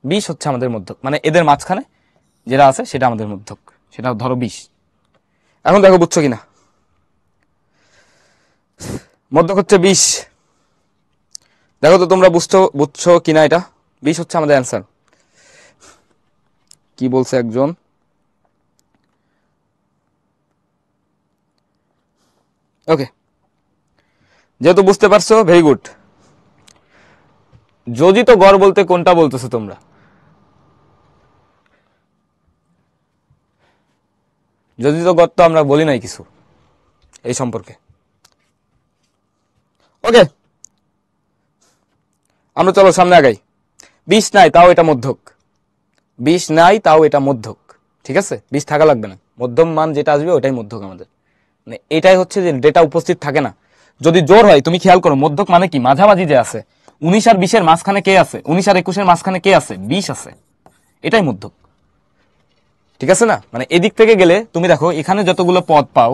20 হচ্ছে আমাদের মধ্যক। মানে এদের মাঝখানে যেটা আছে সেটা আমাদের মধ্যক, সেটা ধরো 20। এখন দেখো বুঝছো কিনা, মধ্যক হচ্ছে 20। দেখো তো তোমরা বুঝছো কিনা এটা? 20 হচ্ছে আমাদের অ্যান্সার। কি বলছে একজন? ওকে, যেহেতু বুঝতে পারছো, ভেরি গুড। যোজিত গড় বলতে কোনটা বলতেছো তোমরা? যোজিত গড় তো আমরা বলি নাই কিছু এই সম্পর্কে। ওকে, আমরা চলো সামনে আগাই। 20 নাই তাও এটা মধ্যক, 20 নাই তাও এটা মধ্যক, ঠিক আছে? 20 থাকা লাগবে না, মধ্যম মান যেটা আসবে ওটাই মধ্যক আমাদের। মানে এটাই হচ্ছে যে ডেটা উপস্থিত থাকে না। যদি জোর হয়, তুমি খেয়াল করো মধ্যক মানে কি? মাঝামাঝি যে আছে। 19 আর 20 এর মাঝখানে কে আছে? 19 আর 21 এর মাঝখানে কে আছে? 20 আছে, এটাই মধ্যক, ঠিক আছে না? মানে এদিক থেকে গেলে তুমি দেখো এখানে যতগুলো পদ পাও,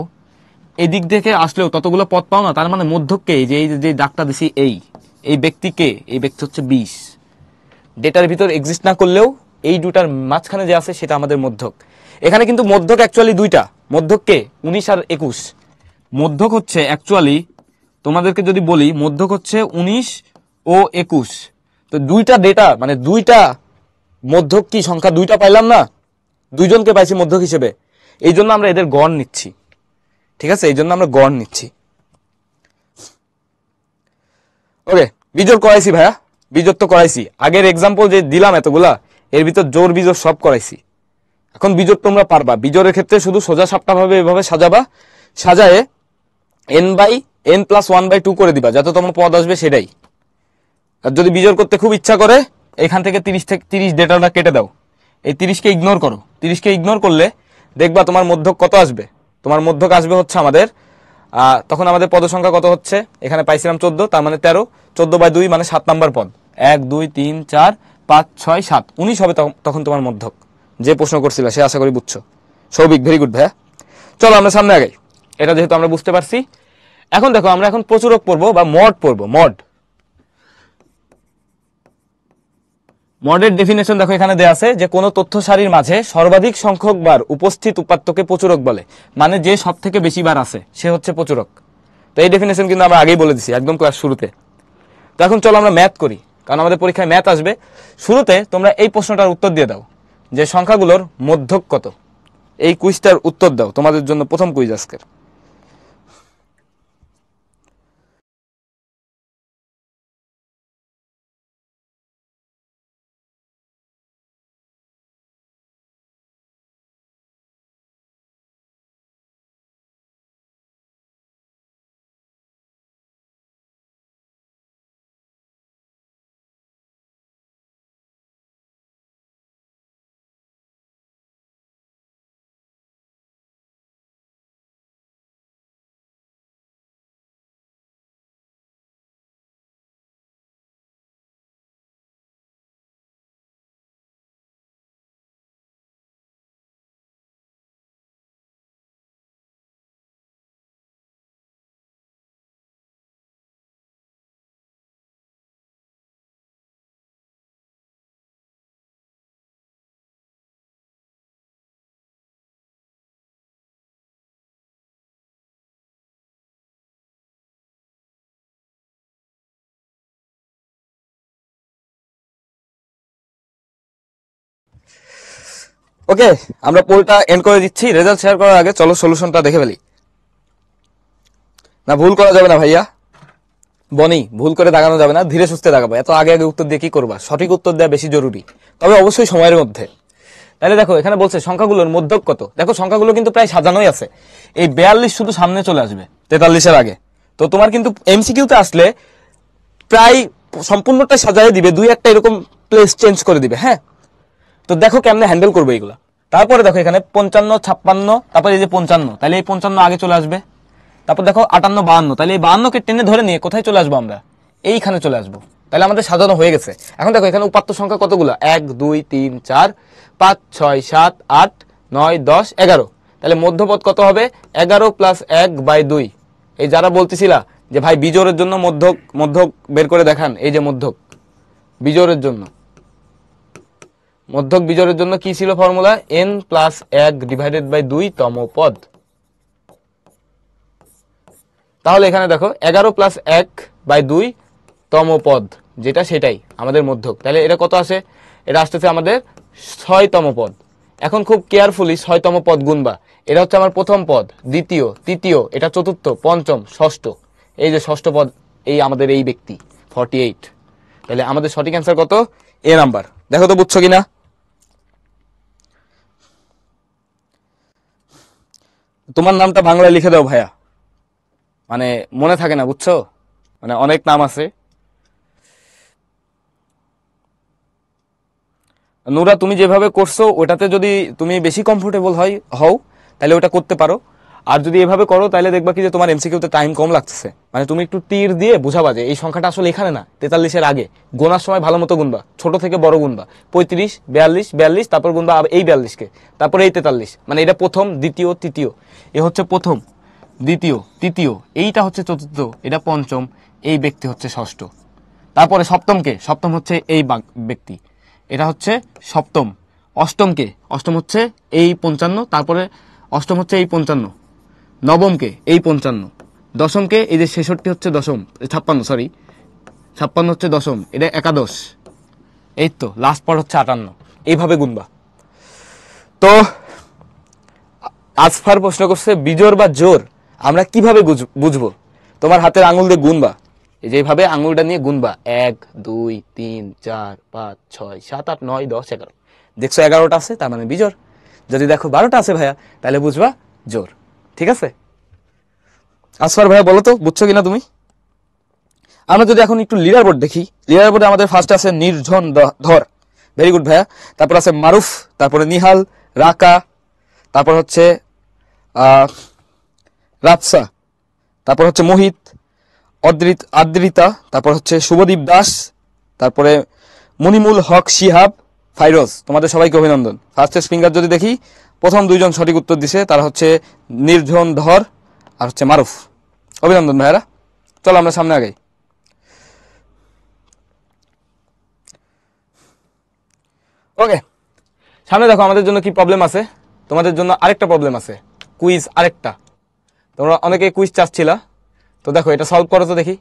এদিক থেকে আসলেও ততগুলো পদ পাও না। তার মানে মধ্যককে, এই যে দাগটা দিছি, এই ব্যক্তিকে, এই ব্যক্তি হচ্ছে 20। ডেটার ভিতর এক্সিস্ট না করলেও এই দুটার মাঝখানে যে আছে সেটা আমাদের মধ্যক। এখানে কিন্তু মধ্যক অ্যাকচুয়ালি দুইটা। মধ্যককে 19 আর 21। মধ্যক হচ্ছে অ্যাকচুয়ালি, তোমাদেরকে যদি বলি, মধ্যক হচ্ছে 19 ও 21। তো দুইটা ডেটা, মানে দুইটা মধ্যক কি সংখ্যা দুইটা পাইলাম না? দুইজনকে পাইছি মধ্যক হিসেবে, এই জন্য আমরা এদের গড় নিচ্ছি। ঠিক আছে, এই জন্য আমরা গড় নিচ্ছি। ওকে, বিজোড় করাইছি ভাইয়া, বিজোড় তো করাইছি। আগের এক্সাম্পল যে দিলাম এতগুলা, এর ভিতর জোর বিজোড় সব করাইছি। এখন বিজোড় তোমরা পারবা। বিজোড়ের ক্ষেত্রে শুধু সোজা সাপটা ভাবে এভাবে সাজাবা, সাজায়ে n+1/2 করে দিবা, যাতে তোমার পদ আসবে সেটাই। আর যদি বিজোড় করতে খুব ইচ্ছা করে, এখান থেকে 30 ডেটাটা কেটে দাও, এই 30কে ইগনোর করো। 30কে ইগনোর করলে দেখবা তোমার মধ্যক কত আসবে। তোমার মধ্যক আসবে হচ্ছে আমাদের, তখন আমাদের পদ সংখ্যা কত হচ্ছে, এখানে পাইছিলাম 14, তার মানে 13, 14/2 মানে 7 নাম্বার পদ। 1 2 3 4 5 6 7 19 হবে তখন তোমার মধ্যক। যে প্রশ্ন করছিল সে আশা করি বুঝছো। সৌভিক, ভেরি গুড ভাইয়া। চলো আমরা সামনে আগাই। এটা যেহেতু আমরা বুঝতে পারছি, এখন দেখো আমরা এখন প্রচুরক পড়বো বা মড পড়বো। মডের ডেফিনেশন দেখো এখানে দেয়া আছে যে কোনো তথ্য সারির মাঝে সর্বাধিক সংখ্যক বার উপস্থিত উপাত্তকে প্রচুরক বলে, মানে যে সব থেকে বেশি বার আছে সে হচ্ছে প্রচুরক। তো এই ডেফিনেশন কিন্তু আমরা আগেই বলে দিছি একদম ক্লাস শুরুতে। তো এখন চলো আমরা ম্যাথ করি, কারণ আমাদের পরীক্ষায় ম্যাথ আসবে। শুরুতে তোমরা এই প্রশ্নটার উত্তর দিয়ে দাও যে সংখ্যাগুলোর মধ্যক কত। এই কুইজটার উত্তর দাও, তোমাদের জন্য প্রথম কুইজ আজকের। ওকে, আমরা পোলটা এন্ড করে দিচ্ছি। রেজাল্ট শেয়ার করার আগে চলো সলিউশনটা দেখে ফেলি। না, ভুল করা যাবে না ভাইয়া, বনি, ভুল করে দাগানো যাবে না, ধীরে সুস্থে দাগাবো। এত আগে আগে উত্তর দিয়ে কি করবা? সঠিক উত্তর দেওয়া বেশি জরুরি, তবে অবশ্যই সময়ের মধ্যে। তাহলে দেখো এখানে বলছে সংখ্যাগুলোর মধ্যক কত। দেখো সংখ্যাগুলো কিন্তু প্রায় সাজানোই আছে। এই 42 শুধু সামনে চলে আসবে 43-এর আগে। তো তোমার কিন্তু এমসিকিউতে আসলে প্রায় সম্পূর্ণটা সাজায় দিবে, দুই একটা এরকম প্লেস চেঞ্জ করে দিবে। হ্যাঁ, তো দেখো কেমনে হ্যান্ডেল করবে এগুলা। তারপরে দেখো এখানে 55 56, তারপরে এই যে 55, তাহলে এই 55 আগে চলে আসবে। তারপর দেখো 58 52, তাহলে এই 52কে টেনে ধরে নিয়ে কোথায় চলে আসবো আমরা? এইখানে চলে আসবো। তাহলে আমাদের সাজানো হয়ে গেছে। এখন দেখো এখানে উপাত্ত সংখ্যা কতগুলো? 1 2 3 4 5 6 7 8 9 10 11। তাহলে মধ্যপদ কত হবে? 11 + 1/2। এই যারা বলতেছিলা যে ভাই বিজোড়ের জন্য মধ্যক বের করে দেখান, এই যে মধ্যক বিজোড়ের জন্য, মধ্যক বিজোড়ের জন্য কি ছিল ফর্মুলা? n+1/2 তম পদ। তাহলে এখানে দেখো 11 + 1/2 তম পদ, যেটা সেটাই আমাদের মধ্যক। তাহলে এটা কত আসে? এটা আসতেছে আমাদের 6তম পদ। এখন খুব কেয়ারফুলি 6তম পদ গুনবা। এটা হচ্ছে আমার প্রথম পদ, দ্বিতীয়, তৃতীয়, এটা চতুর্থ, পঞ্চম, ষষ্ঠ। এই যে ষষ্ঠ পদ, এই আমাদের এই ব্যক্তি 48। তাহলে আমাদের সঠিক অ্যান্সার কত? এ নাম্বার। দেখো তো বুঝছো কিনা। তোমার নামটা বাংলায় লিখে দাও ভাইয়া, মানে মনে থাকে না, বুঝছো, মানে অনেক নাম আছে। নুরা, তুমি যেভাবে করছো ওটাতে যদি তুমি বেশি কমফোর্টেবল হও তাহলে ওটা করতে পারো। আর যদি এভাবে করো তাহলে দেখবা কি যে তোমার এমসিকিউতে টাইম কম লাগতেছে। মানে তুমি একটু তীর দিয়ে বুঝাবা যে এই সংখ্যাটা আসলে এখানে না, 43-এর আগে। গোনার সময় ভালো মতো গুনবা, ছোট থেকে বড় গুনবা। 35 42 42, তারপর গুনবা এই 42কে, তারপর এই 43। মানে এটা প্রথম, দ্বিতীয়, তৃতীয়। এ হচ্ছে প্রথম, দ্বিতীয়, তৃতীয়, এইটা হচ্ছে চতুর্থ, এটা পঞ্চম, এই ব্যক্তি হচ্ছে ষষ্ঠ। তারপরে সপ্তমকে, সপ্তম হচ্ছে এই ব্যক্তি, এটা হচ্ছে সপ্তম। অষ্টমকে, অষ্টম হচ্ছে এই 55, তারপরে অষ্টম হচ্ছে এই 55। নবমকে এই 55। দশমকে এই যে 66 হচ্ছে দশম, 56, সরি 56 হচ্ছে দশম, এটা একাদশ। এই তো লাস্ট পর হচ্ছে 58। এইভাবে গুনবা। তো আসফার প্রশ্ন করছে বিজোর বা জোর আমরা কিভাবে বুঝবো? তোমার হাতের আঙুল দিয়ে গুনবা, এই যেভাবে আঙুলটা নিয়ে গুনবা 1 2 3 4 5 6 7 8 9 10 11, দেখছো 11টা আছে তার মানে বিজোর। যদি দেখো 12টা আছে ভাইয়া তাহলে বুঝবা জোর। ঠিক আছে আসফার ভাইয়া, বলো তো বুঝছো কিনা তুমি? আমরা যদি এখন একটু লিডার বোর্ড দেখি, লিডার বোর্ডে আমাদের ফার্স্ট আছে নির্ঝন ধর, ভেরি গুড ভাইয়া। তারপর আছে মারুফ, তারপরে নিহাল, রাকা, তারপর হচ্ছে রাতসা, তারপর হচ্ছে মোহিত, আদ্রিতা, তারপর হচ্ছে শুভদীপ দাস, তারপরে মনিমুল হক শিহাব, ফাইরোজ। তোমাদের সবাইকে অভিনন্দন। ফার্স্টেস্ট ফিঙ্গার যদি দেখি, প্রথম দুইজন সঠিক উত্তর দিছে, তারা হচ্ছে নির্ঝন ধর আর হচ্ছে মারুফ। অভিনন্দন ভাইয়ারা। চলো আমরা সামনে আগাই। ওকে, সামনে দেখো আমাদের জন্য কি প্রবলেম আছে। তোমাদের জন্য আরেকটা প্রবলেম আছে, কুইজ আরেকটা। তোমরা অনেকে কুইজ চাচ্ছিলা, তো দেখো এটা সলভ করো তো দেখি।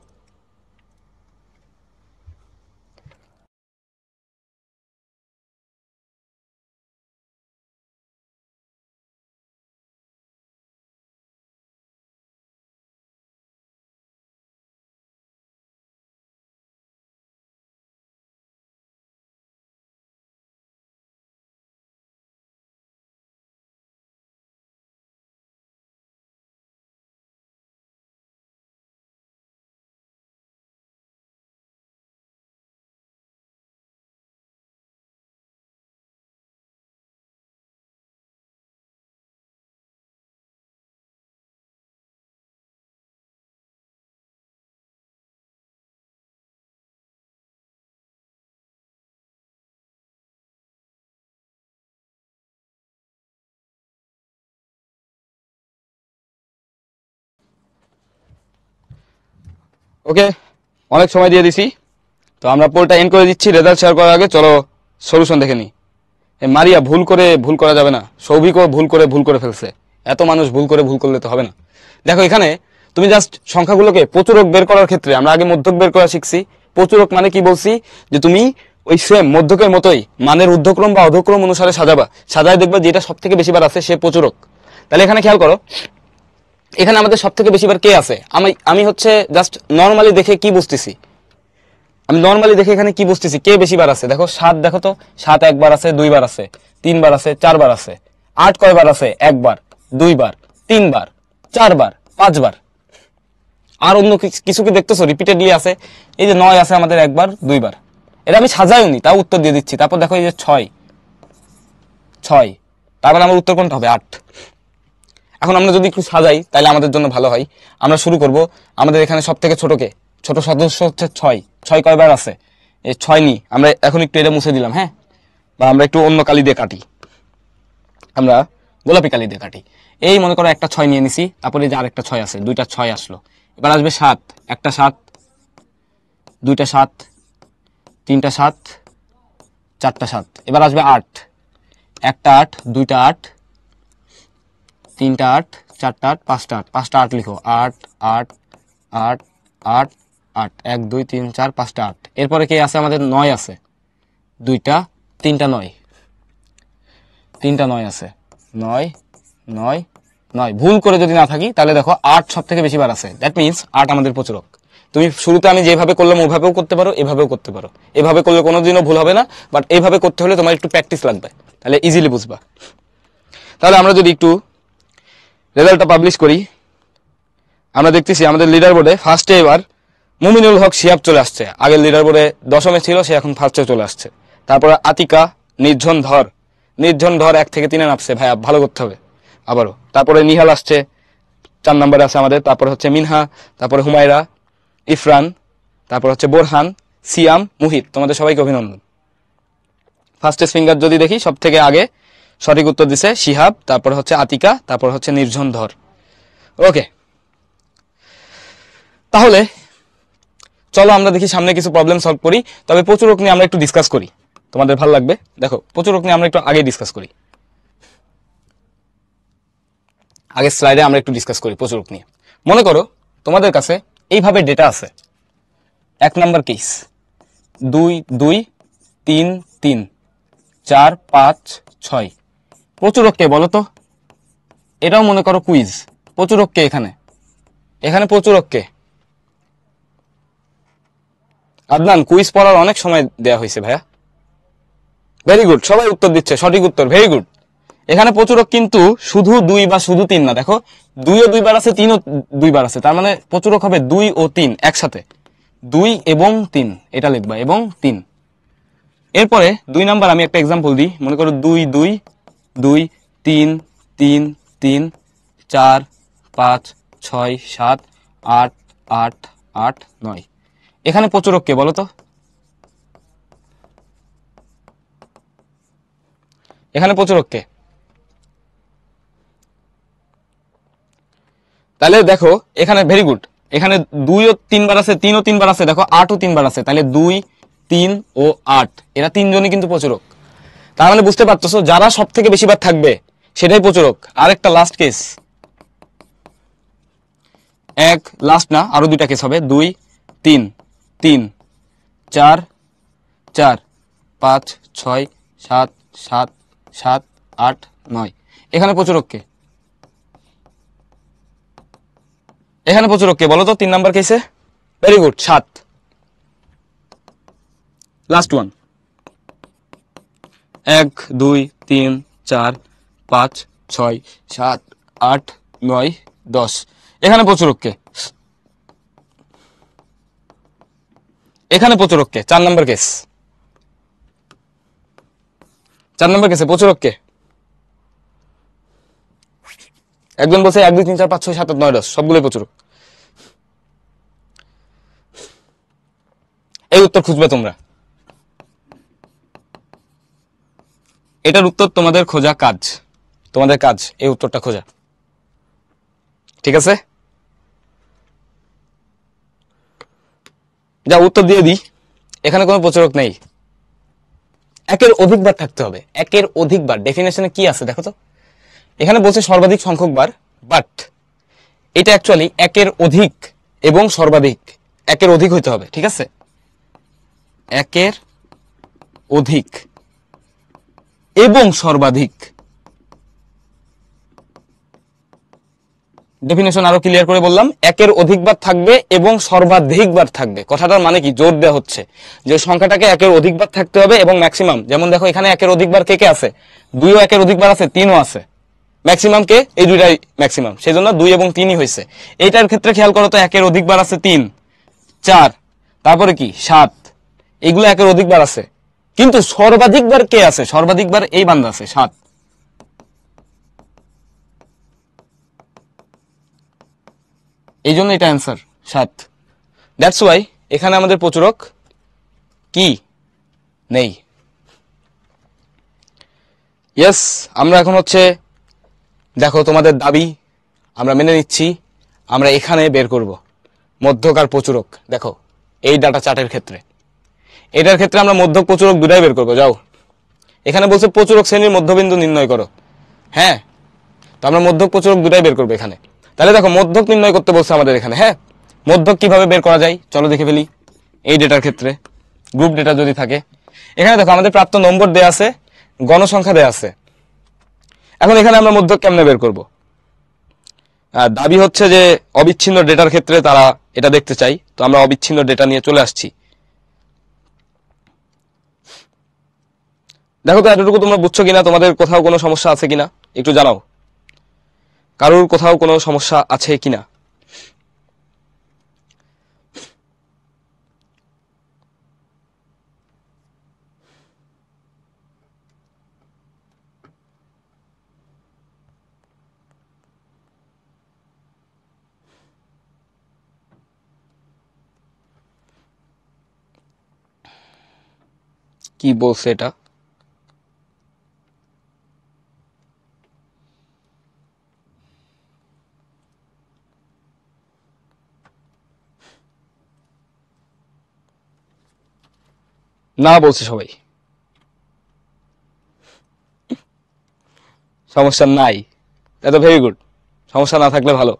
ওকে, অনেক সময় দিয়ে দিছি, তো আমরা পোলটা এন্ড করে দিচ্ছি। রেজাল্ট শেয়ার করার আগে চলো সলিউশন দেখে নিই। মারিয়া ভুল করা যাবে না, সৌভিকও ভুল করে ফেলছে। এত মানুষ ভুল করলে তো হবে না। দেখো এখানে তুমি জাস্ট সংখ্যাগুলোকে প্রচুরক বের করার ক্ষেত্রে আমরা আগে মধ্যক বের করা শিখছি। প্রচুরক মানে কি বলছি, যে তুমি ওই সেম মধ্যকের মতোই মানের ঊর্ধ্বক্রম বা অধক্রম অনুসারে সাজাবা, সাজায় দেখবা যেটা সব থেকে বেশিবার আছে সে প্রচুরক। তাহলে এখানে খেয়াল করো, এখানে আমাদের সব থেকে বেশিবার কে আছে। আমি হচ্ছে জাস্ট নর্মালি দেখে কি বুঝতেছি, এখানে কি বুঝতেছি কে বেশিবার আছে। দেখো 7, দেখো তো 7 একবার আছে, 2 বার আছে, 3 বার আছে, 4 বার আছে। 8 কয়বার আছে? 1 বার, 2 বার, 3 বার, 4 বার, 5 বার। আর অন্য কিছু কি দেখতেছো রিপিটেডলি আছে? এই যে 9 আছে আমাদের 1 বার, 2 বার। এটা আমি সাজাইও নি, তাও উত্তর দিয়ে দিচ্ছি। তারপর দেখো এই যে 6, তার মানে আমার উত্তর কোনটা হবে? 8। এখন আমরা যদি একটু সাজাই তাহলে আমাদের জন্য ভালো হয়। আমরা শুরু করব, আমাদের এখানে সব থেকে ছোট সদস্য হচ্ছে 6 কয়বার আছে? এই 6 নি আমরা এখন একটু এটা মুছে দিলাম, হ্যাঁ, বা আমরা একটু অন্য কালি দিয়ে কাটি, আমরা গোলাপি কালি দিয়ে কাটি। এই মনে করো একটা 6 নিয়ে নিছি, তারপরে যে আরেকটা 6 আছে, 2টা 6 আসলো। এবার আসবে 7, একটা 7, 2টা 7, 3টা 7, 4টা 7। এবার আসবে 8, একটা 8, 2টা 8, 3টা 8, 4টা 8, 5টা 8 লিখো। 8 8 8 8 8, 1 2 3 4 5টা 8। এরপরে কে আছে আমাদের? 9 আছে, 2টা 3টা 9, 3টা 9 আছে, 9 9 9। ভুল করে যদি না থাকি তাহলে দেখো 8 সব থেকে বেশি বার আছে, দ্যাট মিনস 8 আমাদের প্রচুরক। তুমি শুরুতে আমি যেভাবে করলাম ওইভাবেও করতে পারো, এভাবেও করতে পারো। এভাবে করলে কোনোদিনও ভুল হবে না, বাট এইভাবে করতে হলে তোমার একটু প্র্যাকটিস লাগবে, তাহলে ইজিলি বুঝবা। তাহলে আমরা যদি একটু রেজাল্টটা পাবলিশ করি, আমরা দেখতেছি আমাদের লিডার বোর্ডে ফার্স্টে এবার মুমিনুল হক শিহাব চলে আসছে। আগের লিডার বোর্ডে 10মে ছিল, সে এখন ফার্স্টে চলে আসছে। তারপরে আতিকা, নির্ঝন ধর 1 থেকে 3-এ নামছে। ভাইয়া ভালো করতে হবে আবারও। তারপরে নিহাল আসছে, 4 নম্বরে আছে আমাদের। তারপরে হচ্ছে মিনহা, তারপরে হুমায়রা, ইফরান, তারপর হচ্ছে বোরহান, সিয়াম, মুহিত। তোমাদের সবাইকে অভিনন্দন। ফার্স্টেস্ট ফিঙ্গার যদি দেখি, সব থেকে আগে সঠিক উত্তর দিছে শিহাব, তারপর হচ্ছে আতিকা, তারপর হচ্ছে নির্ঝন ধর। ওকে, তাহলে চলো আমরা দেখি সামনে কিছু প্রবলেম সলভ করি। তবে প্রচুরক নিয়ে আমরা একটু ডিসকাস করি, তোমাদের ভালো লাগবে। দেখো প্রচুরক নিয়ে আমরা একটু আগে ডিসকাস করি, আগের স্লাইডে আমরা একটু ডিসকাস করি প্রচুরক নিয়ে। মনে করো তোমাদের কাছে এইভাবে ডেটা আছে। 1 নাম্বার কেস 2 2 3 3 4 5 6, প্রচুরক কে বলো তো? এটাও মনে করো কুইজ। প্রচুরক কে এখানে? এখানে প্রচুরক কে? আদনান, কুইজ পড়ার অনেক সময় দেয়া হয়েছে ভাইয়া। ভেরি গুড, সবাই উত্তর দিচ্ছে, সঠিক উত্তর, ভেরি গুড। এখানে প্রচুরক কিন্তু শুধু 2 বা শুধু 3 না, দেখো 2 ও 2 বার আছে, 3 ও 2 বার আছে, তার মানে প্রচুরক হবে 2 ও 3 একসাথে। 2 এবং 3 এটা লিখবা, এবং 3। এরপরে 2 নাম্বার আমি একটা एग्जांपल দিই। মনে করো 2 2 2 3 3 3 4 5 6 7 8 8 8 9। এখানে প্রচুরক কে বলো তো? এখানে প্রচুরক কে? তাহলে দেখো এখানে ভেরি গুড, এখানে 2 ও 3 বার আছে, 3 ও 3 বার আছে, দেখো 8 ও 3 বার আছে, তাহলে 2 3 ও 8 এরা তিনজনই কিন্তু প্রচুরক। তার মানে বুঝতে পারতেছো যারা সব থেকে বেশি বার থাকবে সেটাই প্রচুরক। আরেকটা লাস্ট কেস, এক লাস্ট না, আরো দুইটা কেস হবে। 2 3 3 4 4 5 6 7 7 7 8 9। এখানে প্রচুরক কে? এখানে প্রচুরক কে বলো তো 3 নাম্বার কেসে? Very good, 7। Last one, 1 2 3 4 5 6 7 8 9 10। এখানে প্রচুরক কে? এখানে প্রচুরক কে? 4 নাম্বার কেস। 4 নাম্বার কেসে প্রচুরক কে? একজন বলছে 1 2 3 4 5 6 7 8 9 10, সবগুলোই প্রচুরক। এই উত্তর খুঁজবে তোমরা, এটার উত্তর তোমাদের খোঁজা কাজ, তোমাদের কাজ এই উত্তরটা খোঁজা, ঠিক আছে? যা উত্তর দিয়ে দিই, এখানে কোনো প্রচুরক নেই। একের অধিকবার থাকতে হবে, একের অধিকবার। ডেফিনেশনে কি আছে দেখো তো, এখানে বলছে সর্বাধিক সংখ্যক বার, বাট এটা অ্যাকচুয়ালি একের অধিক এবং সর্বাধিক, একের অধিক হইতে হবে, ঠিক আছে? একের অধিক এবং সর্বাধিক। ডেফিনেশন আরো ক্লিয়ার করে বললাম, একের অধিকবার থাকবে এবং সর্বাধিকবার থাকবে। কথাটার মানে কি, জোর দেওয়া হচ্ছে যে সংখ্যাটাকে একের অধিকবার থাকতে হবে এবং ম্যাক্সিমাম। যেমন দেখো এখানে একের অধিকবার কে কে আছে? 2 ও একের অধিকবার আছে, 3 ও আছে। ম্যাক্সিমাম কে? এই দুইটাই ম্যাক্সিমাম, সেই জন্য 2 এবং 3ই হয়েছে। এইটার ক্ষেত্রে খেয়াল করো তো, একের অধিকবার আছে 3 4, তারপরে কি 7, এগুলো একের অধিকবার আছে, কিন্তু সর্বাধিকবার কে আছে? সর্বাধিকবার এই বান্দা আছে 7। এই জন্য এটা অ্যান্সার 7। দ্যাটস ওয়াই এখানে আমাদের প্রচুরক কি নেই। ইয়েস, আমরা এখন হচ্ছে দেখো তোমাদের দাবি আমরা মেনে নিচ্ছি, আমরা এখানে বের করব মধ্যকার প্রচুরক। দেখো এই ডাটা চার্টের ক্ষেত্রে, এটার ক্ষেত্রে আমরা মধ্যক প্রচুরক দুটাই বের করব। যাও, এখানে বলছে প্রচুরক শ্রেণীর মধ্যবিন্দু নির্ণয় করো। হ্যাঁ, তো আমরা মধ্যক প্রচুরক দুটাই বের করবো এখানে। তাহলে দেখো মধ্যক নির্ণয় করতে বলছে আমাদের এখানে। হ্যাঁ, মধ্যক কিভাবে বের করা যায় চলো দেখে ফেলি। এই ডেটার ক্ষেত্রে গ্রুপ ডেটা যদি থাকে, এখানে দেখো আমাদের প্রাপ্ত নম্বর দেয়া আছে, গণসংখ্যা দেয়া আছে। এখন এখানে আমরা মধ্যক কেমনে বের করব? দাবি হচ্ছে যে অবিচ্ছিন্ন ডেটার ক্ষেত্রে তারা এটা দেখতে চাই, তো আমরা অবিচ্ছিন্ন ডেটা নিয়ে চলে আসছি। দেখো তো এতটুকু তোমরা বুঝছো কিনা, তোমাদের কোথাও কোনো সমস্যা আছে কিনা একটু জানাও। কারোর কোথাও কোনো সমস্যা আছে কিনা? কি বলছে এটা? না বলছে সবাই, সমস্যা নাই। এত ভেরি গুড, সমস্যা না থাকলে ভালো।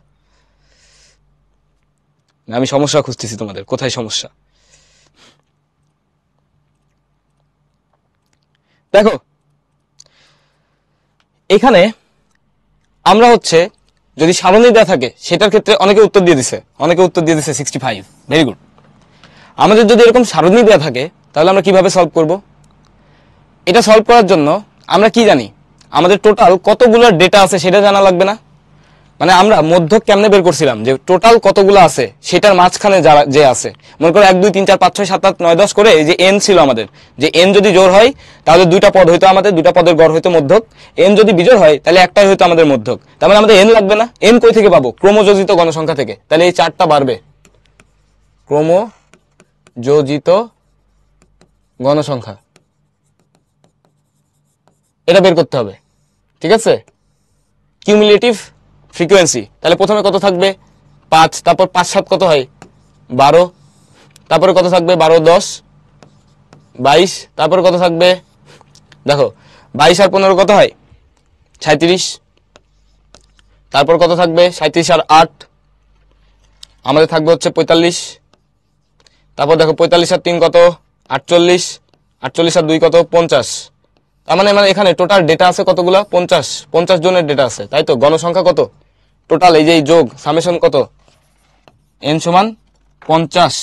আমি সমস্যা খুঁজতেছি তোমাদের, কোথায় সমস্যা। দেখো এখানে আমরা হচ্ছে যদি সারণী দেওয়া থাকে সেটার ক্ষেত্রে অনেকে উত্তর দিয়ে দিছে 65। Very good. আমাদের যদি এরকম সারণী দেওয়া থাকে তাহলে আমরা কিভাবে সলভ করব? এটা সলভ করার জন্য আমরা কি জানি, আমাদের টোটাল কতগুলো ডেটা আছে সেটা জানা লাগবে না? মানে আমরা মধ্যক কেমনে বের করছিলাম যে টোটাল কতগুলো আছে সেটার মাঝখানে যারা যে আছে, মনে করো 1 2 3 4 5 6 7 8 9 10 করে এই যে এন ছিল আমাদের, যে এন যদি জোড় হয় তাহলে দুইটা পদ হইতো, আমাদের দুইটা পদের গড় হইতো মধ্যক। এন যদি বিজোড় হয় তাহলে একটাই হইতো আমাদের মধ্যক। তার মানে আমাদের এন লাগবে না। এন কই থেকে পাবো? ক্রমযোজিত গণসংখ্যা থেকে। তাহলে এই চারটা বাড়বে, ক্রমযোজিত গণসংখ্যা, এটা বের করতে হবে। ঠিক আছে, কিউমুলেটিভ ফ্রিকোয়েন্সি। তাহলে প্রথমে কত থাকবে? 5, তারপর 5 7 কত হয়? 12, তারপরে কত থাকবে? 12 10 22, তারপরে কত থাকবে? দেখো 22 আর 15 কত হয়? 37, তারপর কত থাকবে? 37 আর 8 আমাদের থাকবে হচ্ছে 45, তারপর দেখো 45 আর 3 কত? 48, 48 আর 2 কত? 50। তার মানে এখানে টোটাল ডেটা আছে কতগুলা? 50 জনের ডেটা আছে, তাই তো? গণসংখ্যা কত টোটাল? এই যে যোগ সামেশন কত? n সমান 50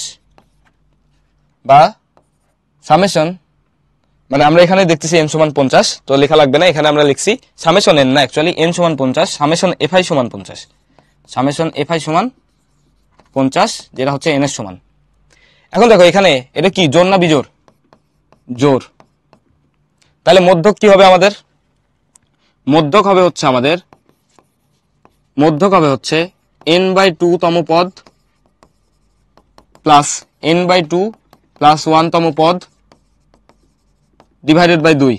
বা সামেশন, মানে আমরা এখানে দেখতেছি n সমান 50, তো লেখা লাগবে না, এখানে আমরা লিখছি সামেশন n, না অ্যাকচুয়ালি n সমান 50, সামেশন fi সমান 50, সামেশন fi সমান 50, যেটা হচ্ছে n এর সমান। এখন দেখো এখানে এটা কি জোড় না বিজোড়? জোড়। তাহলে মধ্যক কি হবে আমাদের? মধ্যক হবে হচ্ছে n/2 তম পদ প্লাস n/2 প্লাস 1 তম পদ ডিভাইডেড বাই 2।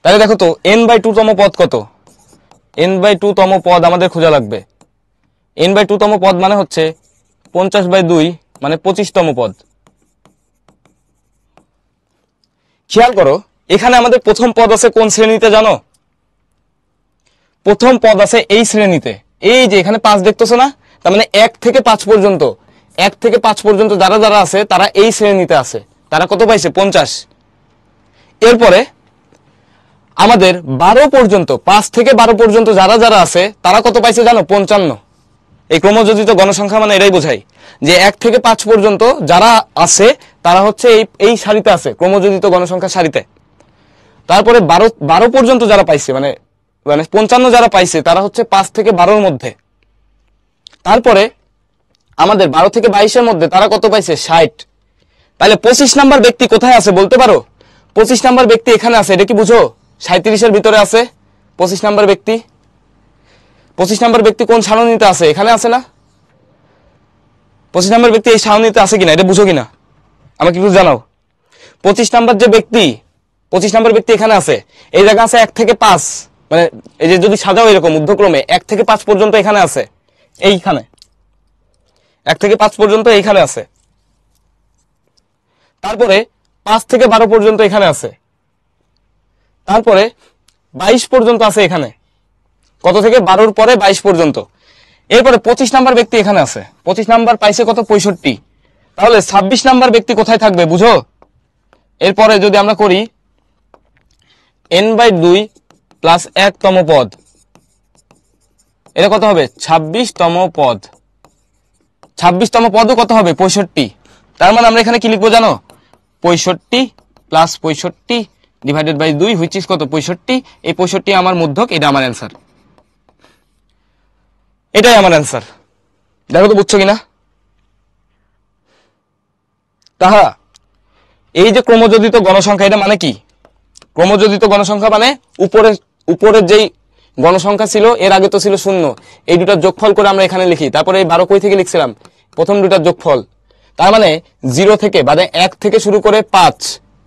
তাহলে দেখো তো n/2 তম পদ কত? n/2 তম পদ আমাদের খোঁজা লাগবে। n/2 তম পদ মানে হচ্ছে 50/2 মানে 25 তম পদ। খেয়াল করো এখানে আমাদের প্রথম পদ আছে কোন শ্রেণীতে জানো? প্রথম পদ আছে এই শ্রেণীতে, এই যে এখানে 5 দেখতেছো না? তার মানে 1 থেকে 5 পর্যন্ত, 1 থেকে 5 পর্যন্ত যারা যারা আছে তারা এই শ্রেণীতে আছে। তারা কত পাইছে? 50। এরপরে আমাদের 12 পর্যন্ত, 5 থেকে 12 পর্যন্ত যারা যারা আছে তারা কত পাইছে জানো? 55। এই ক্রমযোজিত গণসংখ্যা মানে এটাই বোঝায় যে 1 থেকে 5 পর্যন্ত যারা আছে তারা হচ্ছে এই সারিতে আছে, ক্রমযোজিত গণসংখ্যা সারিতে। তারপরে 12 পর্যন্ত যারা পাইছে মানে 55 যারা পাইছে তারা হচ্ছে 5 থেকে 12-র মধ্যে। তারপরে আমাদের 12 থেকে 22-এর মধ্যে তারা কত পাইছে? 60। তাহলে 25 নাম্বার ব্যক্তি কোথায় আছে বলতে পারো? 25 নাম্বার ব্যক্তি এখানে আছে, এটা কি বুঝো? 37-এর ভিতরে আছে 25 নাম্বার ব্যক্তি। 25 নাম্বার ব্যক্তি কোন সারণীতে আছে? এখানে আছে না? 25 নাম্বার ব্যক্তি এই সারণীতে আছে কিনা এটা বুঝো কিনা আমাকে একটু জানাও। 25 নাম্বার যে ব্যক্তি, 25 নাম্বার ব্যক্তি এখানে আছে, এই জায়গা আছে 1 থেকে 5, মানে এই যে যদি সাজাও এরকম ঊর্ধ্বক্রমে 1 থেকে 5 পর্যন্ত এখানে আছে, এইখানে 1 থেকে 5 পর্যন্ত এইখানে আছে। তারপরে 5 থেকে 12 পর্যন্ত এখানে আছে। তারপরে 22 পর্যন্ত আছে এখানে। কত থেকে? 12-র পরে 22 পর্যন্ত। এরপরে 25 নাম্বার ব্যক্তি এখানে আছে, 25 নাম্বার পাইছে কত? 65। তাহলে 26 নাম্বার ব্যক্তি কোথায় থাকবে বুঝো? এরপরে যদি আমরা করি n/2 প্লাস 1 তম পদ, এটা কত হবে? 26 তম পদ। 26 তম পদও কত হবে? 65। তার মানে আমরা এখানে কি লিখবো জানো? 65 plus 65 divided by 2 which is কত? 65। এই 65 আমার মধ্যক, এটা আমার অ্যান্সার, এটাই আমার অ্যান্সার। দেখো তো বুঝছো কিনা? তাহা এই যে ক্রমযোজিত গণসংখ্যা, এটা মানে কি? ক্রমযোজিত গণসংখ্যা মানে উপরের যেই গণসংখ্যা ছিল এর আগে তো ছিল 0, এই দুটার যোগফল করে আমরা এখানে লিখি। তারপরে এই 12 কই থেকে লিখছিলাম? প্রথম দুটার যোগফল। তার মানে 0 থেকে মানে 1 থেকে শুরু করে 5,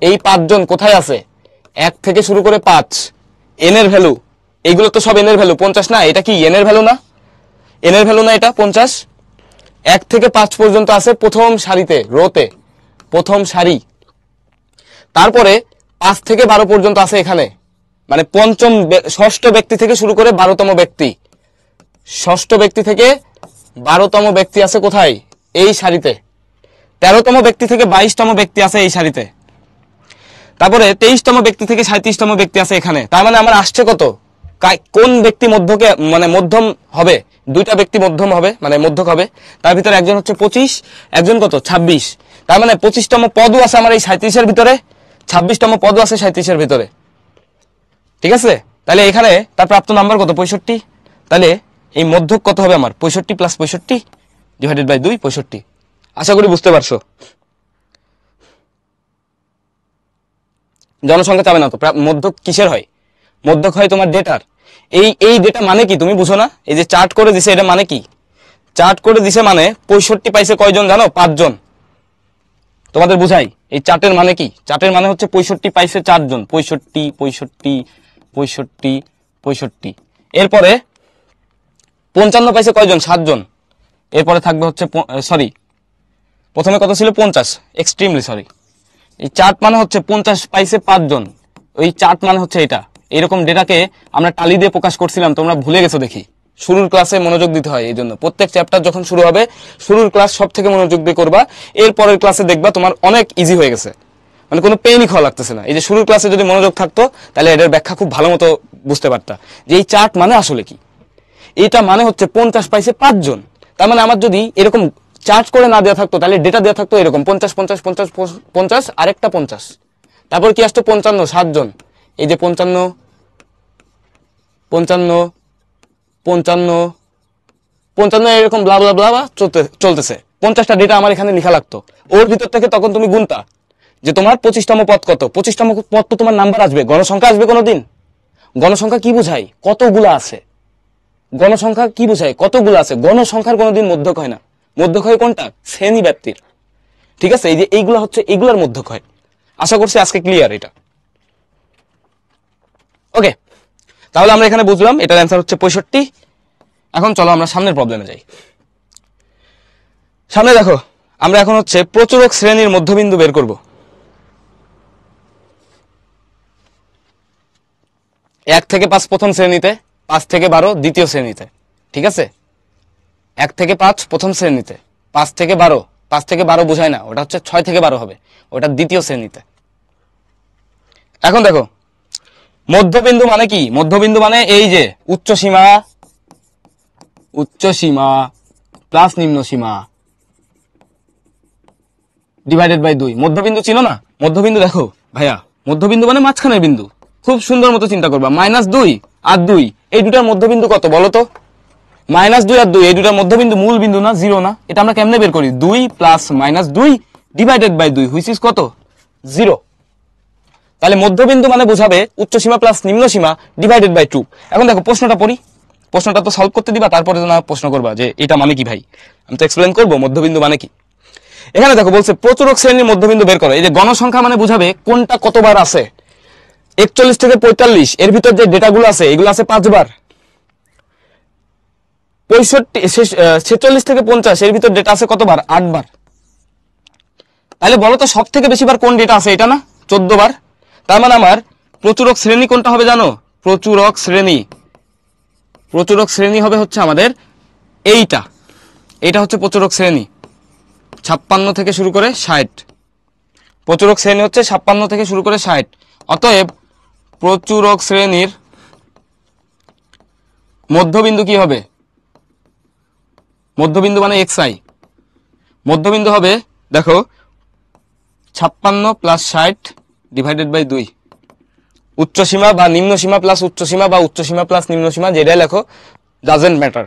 এই 5 জন কোথায় আছে? 1 থেকে শুরু করে 5, n এর ভ্যালু, এইগুলো তো সব n এর ভ্যালু। 50 না? এটা কি n এর ভ্যালু না? n এর ভ্যালু না এটা 50? 1 থেকে 5 পর্যন্ত আছে প্রথম সারিতে, রোতে, প্রথম সারি। তারপরে 5 থেকে 12 পর্যন্ত আছে এখানে, মানে ষষ্ঠ ব্যক্তি থেকে শুরু করে 12তম ব্যক্তি, ষষ্ঠ ব্যক্তি থেকে 12তম ব্যক্তি আছে কোথায়? এই সারিতে। 13তম ব্যক্তি থেকে 22তম ব্যক্তি আছে এই সারিতে। তারপরে 23তম ব্যক্তি থেকে 37তম ব্যক্তি আছে এখানে, তার মানে আমার আসছে কত, কোন ব্যক্তি মধ্যকে মানে মধ্যম হবে, দুইটা ব্যক্তি মধ্যম হবে মানে মধ্যক হবে, তার ভিতরে একজন হচ্ছে 25, একজন কত 26, তার মানে 25তম পদও আছে আমার এই 37-এর ভিতরে, 26তম পদও আছে 37-এর ভিতরে, ঠিক আছে। তাহলে এখানে তার প্রাপ্ত নাম্বার কত 65, তাহলে এই মধ্যক কত হবে আমার 65 + 65 ডিভাইডেড বাই 2 65। আশা করি বুঝতে পারছো। জনসংখ্যা চাবে না তো, মধ্যক কিসের হয়, মধ্যক হয় তোমার ডেটার। এই ডেটা মানে কি তুমি বুঝো না, এই যে চার্ট করে দিছে এটা মানে কি, চার্ট করে দিছে মানে 65 পাইছে কয়জন জানো, 5 জন। তোমাদের বুঝাই এই চার্টের মানে কি, চার্টের মানে হচ্ছে 65 পাইছে 4 জন, 65 65 65 65। এরপরে 55 পাইছে কয়জন, 7 জন। এরপরে থাকবে হচ্ছে সরি প্রথমে কত ছিল 50, এক্সট্রিমলি সরি। এই চার্ট মানে হচ্ছে 50 পাইছে 5 জন, ওই চার্ট মানে হচ্ছে এটা। এরকম ডেটাকে আমরা টালি দিয়ে প্রকাশ করছিলাম, তোমরা ভুলে গেছো দেখি। শুরুর ক্লাসে মনোযোগ দিতে হয়, এই জন্য প্রত্যেক চ্যাপ্টার যখন শুরু হবে শুরুর ক্লাস সব থেকে মনোযোগ দিয়ে করবা, এর পরের ক্লাসে দেখবা তোমার অনেক ইজি হয়ে গেছে, মানে কোনো পেইনই খাওয়া লাগতেছে না। এই যে শুরুর ক্লাসে যদি মনোযোগ থাকতো তাহলে এটার ব্যাখ্যা খুব ভালো মতো বুঝতে পারতা যে এই চার্ট মানে আসলে কি। এটা মানে হচ্ছে 50 পাইছে 5 জন, তার মানে আমার যদি এরকম চার্জ করে না দেওয়া থাকতো তাহলে ডেটা দেওয়া থাকতো এরকম 50 50 50 50 আরেকটা 50, তারপর কি আসতো 55 7 জন, এই যে 55 55 55 55 এরকম ব্লা ব্লা ব্লা চলতেছে। 50টা ডেটা আমার এখানে লেখা লাগতো, ওর ভিতর থেকে তখন তুমি গুনতা যে তোমার 25তম পদ কত, 25তম পদ তো তোমার নাম্বার আসবে, গণসংখ্যা আসবে কোনোদিন। গণসংখ্যা কি বোঝায়, কতগুলা আছে, গণসংখ্যা কি বোঝায়, কতগুলো আছে। গণসংখ্যার কোনোদিন মধ্যক হয় না, মধ্যক হয় কোনটা, শ্রেণী ব্যাপ্তির, ঠিক আছে। এই যে এইগুলা হচ্ছে এইগুলার মধ্যক হয়। আশা করছি আজকে ক্লিয়ার এটা, ওকে। তাহলে আমরা এখানে বুঝলাম এটার অ্যান্সার হচ্ছে 65। এখন চলো আমরা সামনের প্রবলেমে যাই। সামনে দেখো আমরা এখন হচ্ছে প্রচুরক শ্রেণীর মধ্যবিন্দু বের করব। 1 থেকে 5 প্রথম শ্রেণীতে, 5 থেকে 12 দ্বিতীয় শ্রেণীতে, ঠিক আছে। 1 থেকে 5 প্রথম শ্রেণীতে, 5 থেকে 12, 5 থেকে 12 বোঝায় না, ওটা হচ্ছে 6 থেকে 12 হবে, ওটা দ্বিতীয় শ্রেণীতে। এখন দেখো মধ্যবিন্দু মানে কি, মধ্যবিন্দু মানে এই যে উচ্চ সীমা প্লাস নিম্ন সীমা ডিভাইডেড বাই 2। মধ্যবিন্দু ছিল না, মধ্যবিন্দু দেখো ভাইয়া, মধ্যবিন্দু মানে মাঝখানের বিন্দু। খুব সুন্দর মতো চিন্তা করবা, -2 আর 2 এই দুটার মধ্যবিন্দু কত বলো তো, -2 আর 2 এই দুটার মধ্যবিন্দু মূল বিন্দু না, জিরো না। এটা আমরা কেমনে বের করি, 2 plus -2 divided by 2 which is কত 0। তাহলে মধ্যবিন্দু মানে বোঝাবে উচ্চ সীমা প্লাস নিম্ন সীমা ডিভাইডেড বাই 2। এখন দেখো প্রশ্নটা পড়ি, প্রশ্নটা তো সলভ করতে দিবা, তারপরে না প্রশ্ন করবা যে এটা মানে কি ভাই, আমি তো এক্সপ্লেন করবো মধ্যবিন্দু মানে কি। এখানে দেখো বলছে প্রচুরক শ্রেণীর মধ্যবিন্দু বের করো। এই যে গণসংখ্যা মানে বোঝাবে কোনটা কতবার আছে, 41 থেকে 45 এর ভিতর যে ডেটাগুলো আছে এগুলো আছে 5 বার, 46 থেকে 50 এর ভিতর ডেটা আছে কতবার, 8 বার। তাহলে বলো তো সব থেকে বেশি বার কোন ডেটা আছে, এটা না 14 বার। তার মানে আমার প্রচুরক শ্রেণী কোনটা হবে জানো, প্রচুরক শ্রেণী হবে হচ্ছে আমাদের এইটা হচ্ছে প্রচুরক শ্রেণী 56 থেকে শুরু করে 60। প্রচুরক শ্রেণী হচ্ছে 56 থেকে শুরু করে 60। অতএব প্রচুরক শ্রেণীর মধ্যবিন্দু কি হবে, মধ্যবিন্দু মানে xi, মধ্যবিন্দু হবে দেখো 56 প্লাস 60 ডিভাইডেড বাই 2। উচ্চ সীমা বা নিম্ন সীমা প্লাস উচ্চ সীমা বা উচ্চ সীমা প্লাস নিম্ন সীমা যেটাই লেখো ডাজেন্ট ম্যাটার।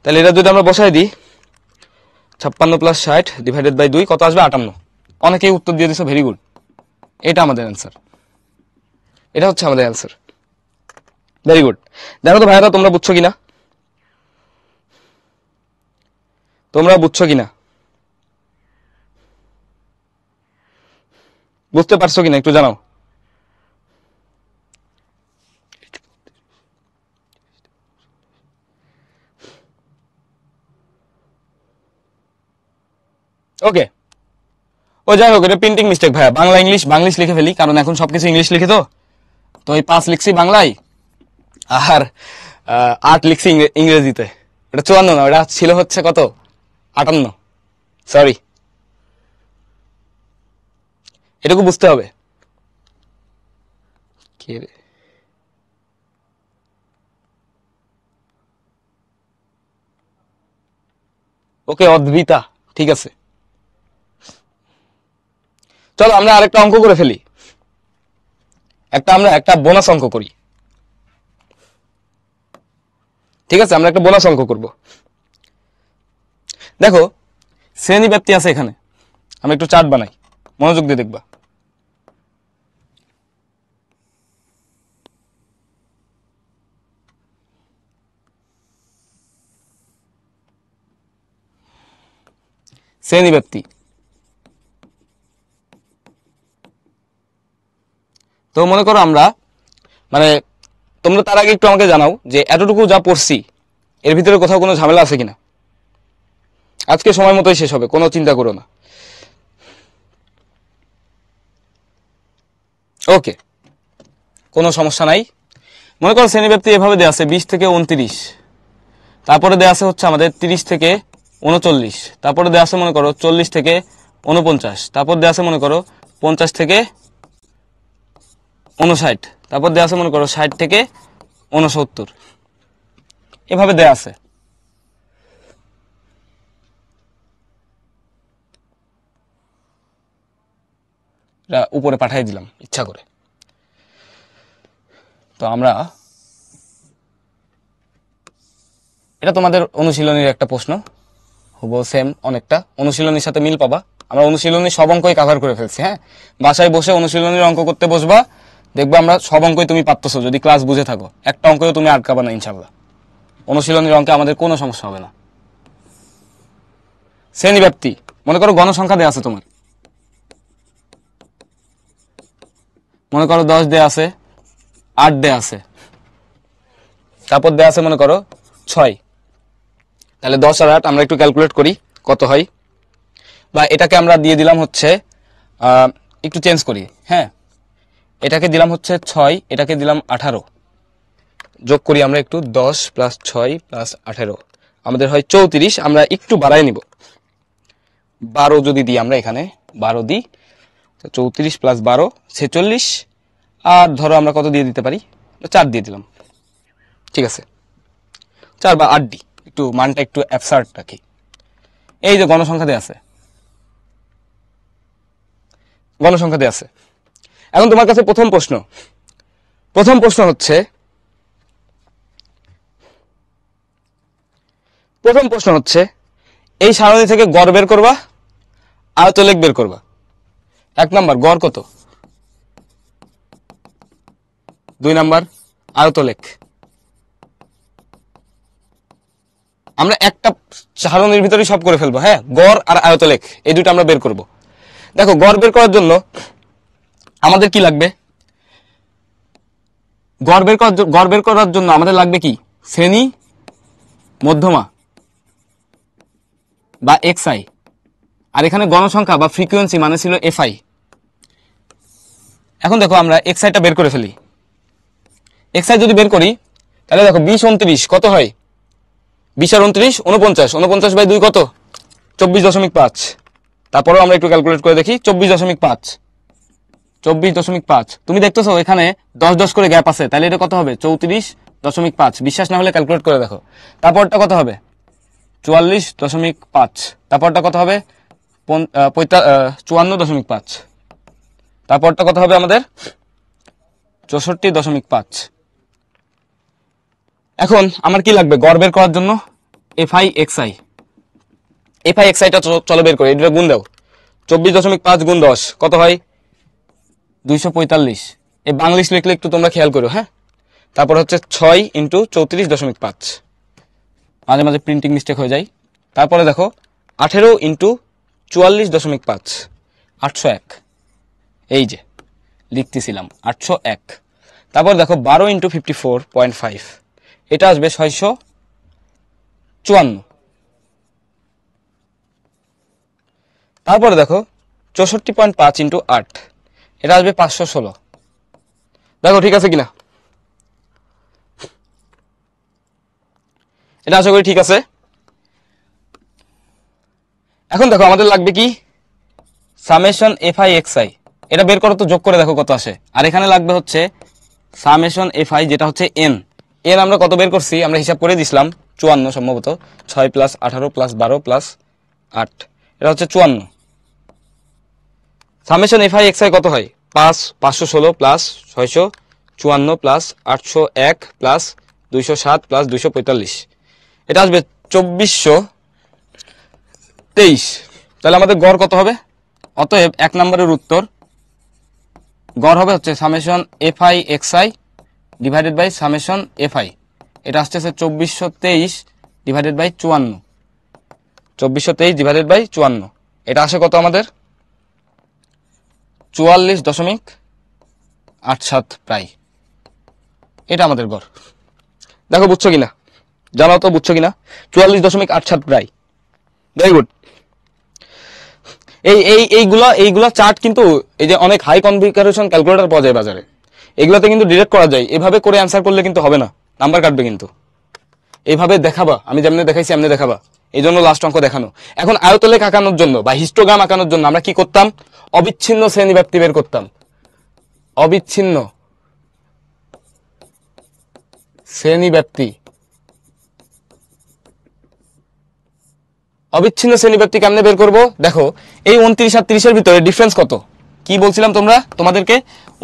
তাহলে এটা যদি আমরা বসাই দিই 56 প্লাস 60 ডিভাইডেড বাই 2 কত আসবে 58। অনেকেই উত্তর দিয়ে দিছো, ভেরি গুড। এটা আমাদের অ্যান্সার, এটা হচ্ছে আমাদের অ্যান্সার, ভেরি গুড। দেখো তো ভাইয়ারা তোমরা বুঝছো কিনা, তোমরা বুঝছো কিনা, বুঝতে পারছো কিনা একটু জানাও। ওকে, ও যাই হোক এটা প্রিন্টিং মিস্টেক ভাইয়া, বাংলা বাংলিশ লিখে ফেলি, কারণ এখন সবকিছু ইংলিশ লিখে তো এই 5 লিখছি বাংলায় আর 8 লিখছি ইংরেজিতে। এটা 54 না, ওটা ছিল হচ্ছে কত 58, সরি, এটুকু বুঝতে হবে। কে রে? ওকে, অদ্বিতা, ঠিক আছে। চলো আমরা আরেকটা অঙ্ক করে ফেলি। আমরা একটা বোনাস অঙ্ক করি। ঠিক আছে, আমরা একটা বোনাস অঙ্ক করব। দেখো শ্রেণী ব্যাপ্তি আছে এখানে, আমি একটু চার্ট বানাই, মনোযোগ দিয়ে দেখবা। শ্রেণী ব্যাপ্তি, তো মনে করো আমরা মানে তোমরা তার আগে একটু আমাকে জানাও যে এতটুকু যা পড়ছি এর ভিতরে কোথাও কোনো ঝামেলা আছে কিনা। আজকে সময় মতোই শেষ হবে, কোনো চিন্তা করো না। ওকে, কোনো সমস্যা নাই। মনে করো শ্রেণীব্যাপ্তি এভাবে দেওয়া আছে 20 থেকে 29, তারপরে দেওয়া আছে হচ্ছে আমাদের 30 থেকে 39, তারপরে দেওয়া আছে মনে করো 40 থেকে 49, তারপর দেওয়া আছে মনে করো 50 থেকে 59, তারপর দেওয়া আছে মনে করো 60 থেকে 69, এভাবে দেওয়া আছে। এটা উপরে পাঠিয়ে দিলাম ইচ্ছা করে। তো আমরা এটা তোমাদের অনুশীলনীর একটা প্রশ্ন, হবো সেম, অনেকটা অনুশীলনীর সাথে মিল পাবা। আমরা অনুশীলনীর সব অঙ্কই কাভার করে ফেলছি। হ্যাঁ, বাসায় বসে অনুশীলনীর অঙ্ক করতে বসবা, দেখবা আমরা সব অঙ্কই তুমি পারতেছো যদি ক্লাস বুঝে থাকো। একটা অঙ্কও তুমি আটকাবা না ইনশাআল্লাহ। অনুশীলনীর অঙ্কে আমাদের কোনো সমস্যা হবে না। শ্রেণীব্যাপ্তি, মনে করো গণসংখ্যা দেয়া আছে তোমার, মনে করো 10 দেয়া আছে, 8 দেয়া আছে, তারপর দেয়া আছে মনে করো 6। তাহলে 10 আর 8 আমরা একটু ক্যালকুলেট করি কত হয়, বা এটাকে আমরা দিয়ে দিলাম হচ্ছে একটু চেঞ্জ করি। হ্যাঁ, এটাকে দিলাম হচ্ছে 6, এটাকে দিলাম 18, যোগ করি আমরা একটু 10 + 6 + 18, আমাদের হয় 34। আমরা একটু বাড়াই নিব, 12 যদি দিই আমরা এখানে 12 দিই, 34 + 12 46, আর ধরো আমরা কত দিয়ে দিতে পারি, 4 দিয়ে দিলাম। ঠিক আছে, 4 বা 8 দিই, একটু মানটা একটু অ্যাবসার্ড রাখি। এই যে গণসংখ্যা দেয়া আছে, গণসংখ্যা দেয়া আছে। এখন তোমার কাছে প্রথম প্রশ্ন হচ্ছে এই সারণী থেকে গড় বের করবা, আয়তলেখ বের করবা। 1 নাম্বার গড় কত, 2 নাম্বার আয়তলেখ। আমরা একটা সারণীর ভিতরে সব করে ফেলবো। হ্যাঁ, গড় আর আয়তলেখ এই দুটো আমরা বের করব। দেখো গড় বের করার জন্য আমাদের কি লাগবে, গড় বের করার জন্য আমাদের লাগবে কি, শ্রেণী মধ্যমা বা xi, আর এখানে গণসংখ্যা বা ফ্রিকোয়েন্সি মানে ছিল fi। এখন দেখো আমরা xi-টা বের করে ফেলি। xi যদি বের করি তাহলে দেখো 20 29 কত হয়, 20 আর 29 49, 49/2 কত, 24.5। তারপরেও আমরা একটু ক্যালকুলেট করে দেখি, 24.5। তুমি দেখতেছো এখানে 10 করে গ্যাপ আছে, তাহলে এটা কত হবে, 34.5। বিশ্বাস না হলে ক্যালকুলেট করে দেখো। তারপরটা কত হবে, 44.5। তারপরটা কত হবে, 54.5। তারপরটা কত হবে আমাদের, 64.5। এখন আমার কি লাগবে গড় বের করার জন্য, fi xi-টা চলো বের করি। এটা গুণ দাও, 24.5 গুণ 10 কত হয়, 245। এই বাংলিশ লিখলে একটু তোমরা খেয়াল করো। হ্যাঁ, তারপর হচ্ছে 6 × 34.5, মাঝে মাঝে প্রিন্টিং মিস্টেক হয়ে যায়। তারপরে দেখো 18 × 44.5, 801। এই যে লিখতেছিলাম 801। তারপর দেখো 12 × 54.5, এটা আসবে 654। তারপরে দেখো 64.5 × 8, এটা আসবে 516। দেখো ঠিক আছে কিনা, এটা আশা করি ঠিক আছে। এখন দেখো আমাদের লাগবে কি, সামেশন fi xi, এটা বের করো তো, যোগ করে দেখো কত আসে। আর এখানে লাগবে হচ্ছে সামেশন fi যেটা হচ্ছে n আমরা কত বের করছি, আমরা হিসাব করে দিছিলাম 54 সম্ভবত, 6 + 18 + 12 + 8, এটা হচ্ছে 54। সামেশন fi xi কত হয়, 516 + 654 + 801 + 207 + 245, এটা আসবে 2423। তাহলে আমাদের গড় কত হবে? অতএব 1 নম্বরের উত্তর গড় হবে হচ্ছে summation fi xi divided by summation fi, এটা আসছে 2423 ডিভাইডেড বাই 54, 2423 ডিভাইডেড বাই 54, এটা আসে কত আমাদের 44.87 প্রায়। এটা আমাদের গড়। দেখো বুঝছো কিনা, জানাও তো বুঝছো কিনা, 44.87 প্রায়। Very good. এইগুলা চার্ট কিন্তু এই যে অনেক হাই কনফিগারেশন ক্যালকুলেটর পাওয়া যায় বাজারে, এগুলাতে কিন্তু ডিরেক্ট করা যায়। এভাবে করে অ্যান্সার করলে কিন্তু হবে না, নাম্বার কাটবে কিন্তু। এইভাবে দেখাবা, আমি যেমনি দেখাইছি এমনি দেখাবা, এই জন্য লাস্ট অঙ্ক দেখানো। এখন আয়তলেখ আঁকানোর জন্য বা হিস্টোগ্রাম আঁকানোর জন্য আমরা কি করতাম, অবিচ্ছিন্ন শ্রেণীব্যাপ্তি বের করতাম। অবিচ্ছিন্ন শ্রেণীব্যাপ্তি, অবিচ্ছিন্ন শ্রেণীব্যাপ্তি কেমনে বের করব? দেখো এই 29 আর 30 এর ভিতরে ডিফারেন্স কত, কি বলছিলাম তোমাদেরকে,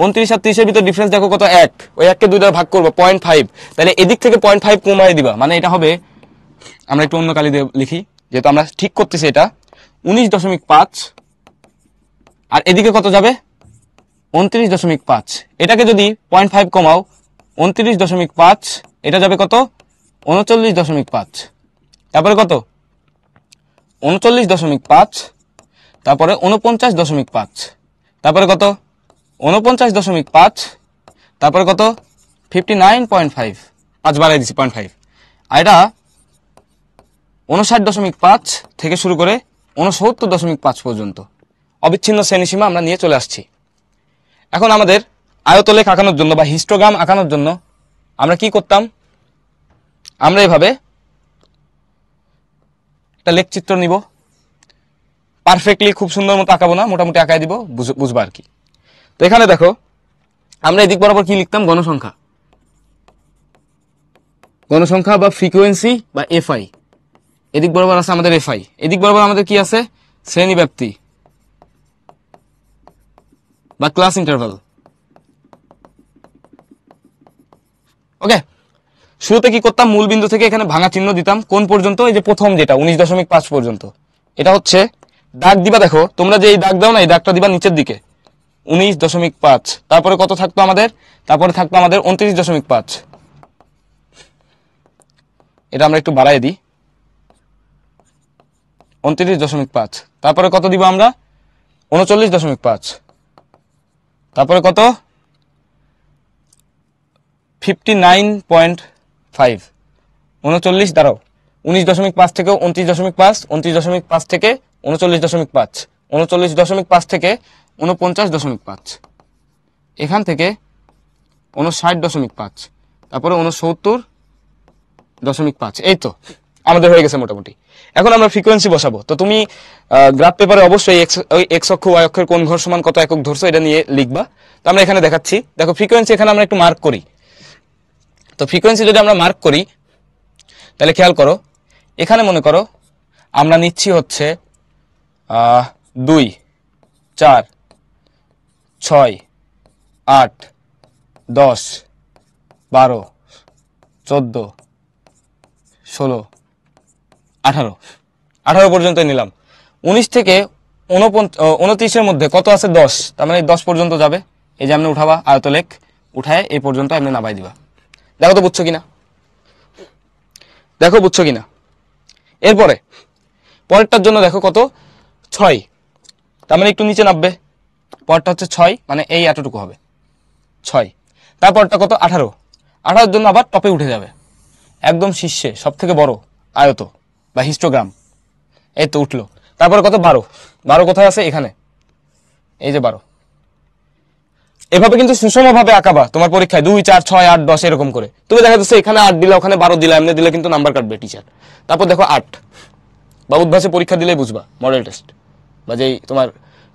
29 আর 30 এর ভিতরে ডিফারেন্স দেখো কত, 1। ওই 1 কে 2 দ্বারা ভাগ করবো 0.5, তাহলে এদিক থেকে 0.5 কমায় দিবা, মানে এটা হবে, আমরা একটু অন্য কালি দিয়ে লিখি যেহেতু আমরা ঠিক করতেছি, এটা 19.5, আর এদিকে কত যাবে 29.5, এটাকে যদি 0.5 কমাও 29.5, এটা যাবে কত 39.5, তারপরে কত 39.5, তারপরে 49.5, তারপরে কত 49.5, তারপরে কত 59.5, 5 বাড়াই দিছি 0.5, আর এটা 59.5 থেকে শুরু করে 69.5 পর্যন্ত অবিচ্ছিন্ন শ্রেণীসীমা আমরা নিয়ে চলে আসছি। এখন আমাদের আয়তলেখ আঁকানোর জন্য বা হিস্টোগ্রাম আঁকানোর জন্য আমরা কি করতাম, আমরা এভাবে একটা লেখচিত্র নিব, পারফেক্টলি খুব সুন্দর মতো আঁকাবো না, মোটামুটি আঁকাই দিব, বুঝবা আর কি। তো এখানে দেখো আমরা এদিক বরাবর কি লিখতাম, গণসংখ্যা বা ফ্রিকোয়েন্সি বা এফআই, এদিক বরাবর আছে আমাদের এফআই, এদিক বরাবর আমাদের কি আছে শ্রেণীব্যাপ্তি বা ক্লাস ইন্টারভাল। ওকে, শুরুতে কি করতাম, মূল বিন্দু থেকে এখানে ভাঙা চিহ্ন দিতাম কোন পর্যন্ত, এই যে প্রথম যেটা 19.5 পর্যন্ত, এটা হচ্ছে দাগ দিবা। দেখো তোমরা যে এই দাগ দাও না, এই দাগটা দিবা নিচের দিকে 19.5, তারপরে কত থাকতো আমাদের, তারপরে থাকতো আমাদের 29.5, এটা আমরা একটু বাড়াই দিই 29.5, তারপরে কত দিব আমরা 39.5, তারপরে কত 59.5, 39 দাঁড়াও 19.5 থেকে 29.5, 29.5 থেকে 39.5, 39.5 থেকে 49.5, এখান থেকে 59.5, তারপরে 69.5, এই তো আমাদের হয়ে গেছে মোটামুটি। এখন আমরা ফ্রিকোয়েন্সি বসাবো। তো তুমি গ্রাফ পেপারে অবশ্যই এক্স অক্ষ ওয়াই অক্ষের কোণ ঘর সমান কত একক ধরছো এটা নিয়ে লিখবা। তো আমরা এখানে দেখাচ্ছি, দেখো ফ্রিকোয়েন্সি এখানে আমরা একটু মার্ক করি। তো ফ্রিকোয়েন্সি যদি আমরা মার্ক করি তাহলে খেয়াল করো, এখানে মনে করো আমরা নিচ্ছি হচ্ছে 2, 4, 6, 8, 10, 12, 14, 16, 18 পর্যন্ত নিলাম। 19 থেকে 29 মধ্যে কত আছে 10, তার মানে 10 পর্যন্ত যাবে। এই যে আপনি উঠাবা আয়তলেখ, উঠায় এই পর্যন্ত আপনি নামাই দিবা। দেখো তো বুঝছো কিনা, দেখো বুঝছো কিনা। এরপরে পরেরটার জন্য দেখো কত 6, তার মানে একটু নিচে নামবে, পরেরটা হচ্ছে 6, মানে এই এতটুকু হবে 6, তারপরটা কত 18 জন্য আবার টপে উঠে যাবে, একদম শীর্ষে সব থেকে বড় আয়ত বা হিস্টোগ্রাম, এই তো উঠলো। তারপরে কত 12 কোথায় আছে, এখানে, এই যে 12। এভাবে কিন্তু সুষম ভাবে আঁকাবা তোমার পরীক্ষায় 2, 4, 6, 8, 10 এরকম করে। তুমি দেখা যাচ্ছে এখানে 8 দিলা, ওখানে 12 দিলা, এমনি দিলে কিন্তু নাম্বার কাটবে টিচার। তারপর দেখো 8 বা উদ্ভাসে পরীক্ষা দিলেই বুঝবা, মডেল টেস্ট বা যেই তোমার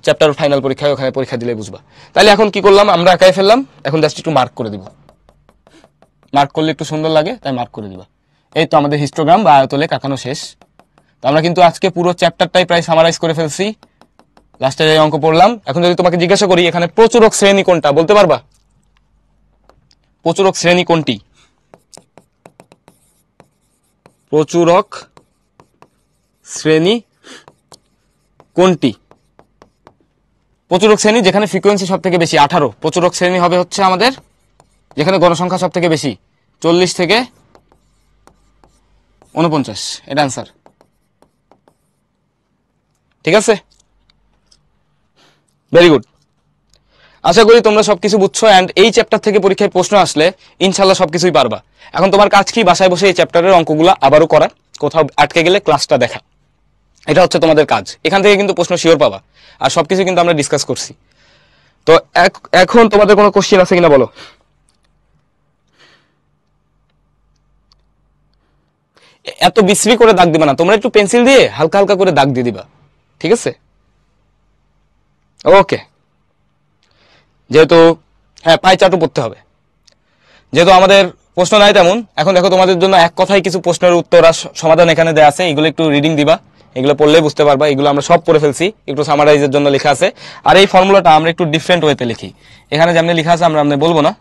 চ্যাপ্টার ফাইনাল পরীক্ষায় ওখানে পরীক্ষা দিলেই বুঝবা। তাহলে এখন কি করলাম, আমরা আঁকায় ফেললাম, এখন জাস্ট একটু মার্ক করে দিব। মার্ক করলে একটু সুন্দর লাগে, তাই মার্ক করে দিবা। এই তো আমাদের হিস্টোগ্রাম বা আয়তলেখ আঁকানো শেষ। তো আমরা কিন্তু আজকে পুরো চ্যাপ্টারটাই প্রায় সামারাইজ করে ফেলছি। লাস্টে এই অঙ্ক পড়লাম। এখন যদি তোমাকে জিজ্ঞাসা করি এখানে প্রচুরক শ্রেণী কোনটা, বলতে পারবা? প্রচুরক শ্রেণী কোনটি? প্রচুরক শ্রেণী কোনটি? প্রচুরক শ্রেণী যেখানে ফ্রিকোয়েন্সি সব থেকে বেশি 18। প্রচুরক শ্রেণী হবে হচ্ছে আমাদের যেখানে গণসংখ্যা সব থেকে বেশি 40 থেকে 49। এটা অ্যান্সার। ঠিক আছে, ভেরি গুড। আশা করি তোমরা সবকিছু বুঝছো অ্যান্ড এই চ্যাপ্টার থেকে পরীক্ষায় প্রশ্ন আসলে ইনশাল্লাহ সবকিছুই পারবা। এখন তোমার কাজ কি? বাসায় বসে এই চ্যাপ্টারের অঙ্কগুলো আবারও করা, কোথাও আটকে গেলে ক্লাসটা দেখা, এটা হচ্ছে তোমাদের কাজ। এখান থেকে কিন্তু প্রশ্ন শিওর পাবা, আর সবকিছু কিন্তু আমরা ডিসকাস করছি। তো এখন তোমাদের কোনো কোশ্চেন আছে কিনা বলো? এত বিশ্রী করে দাগ দিবা না, তোমরা একটু পেন্সিল দিয়ে হালকা হালকা করে দাগ দিয়ে দিবা, ঠিক আছে? ওকে, যেহেতু হ্যাঁ পাই চার্টও পড়তে হবে, যেহেতু আমাদের প্রশ্ন নাই তেমন। এখন দেখো তোমাদের জন্য এক কথায় কিছু প্রশ্নের উত্তর আর সমাধান এখানে দেওয়া আছে, এগুলো একটু রিডিং দিবা, এগুলো পড়লেই বুঝতে পারবা। এগুলো আমরা সব পড়ে ফেলছি, একটু সামারাইজের জন্য লেখা আছে। আর এই ফর্মুলাটা আমরা একটু ডিফারেন্ট ওয়েতে লিখি, এখানে যেমনি লেখা আছে আমরা এমনি বলবো না,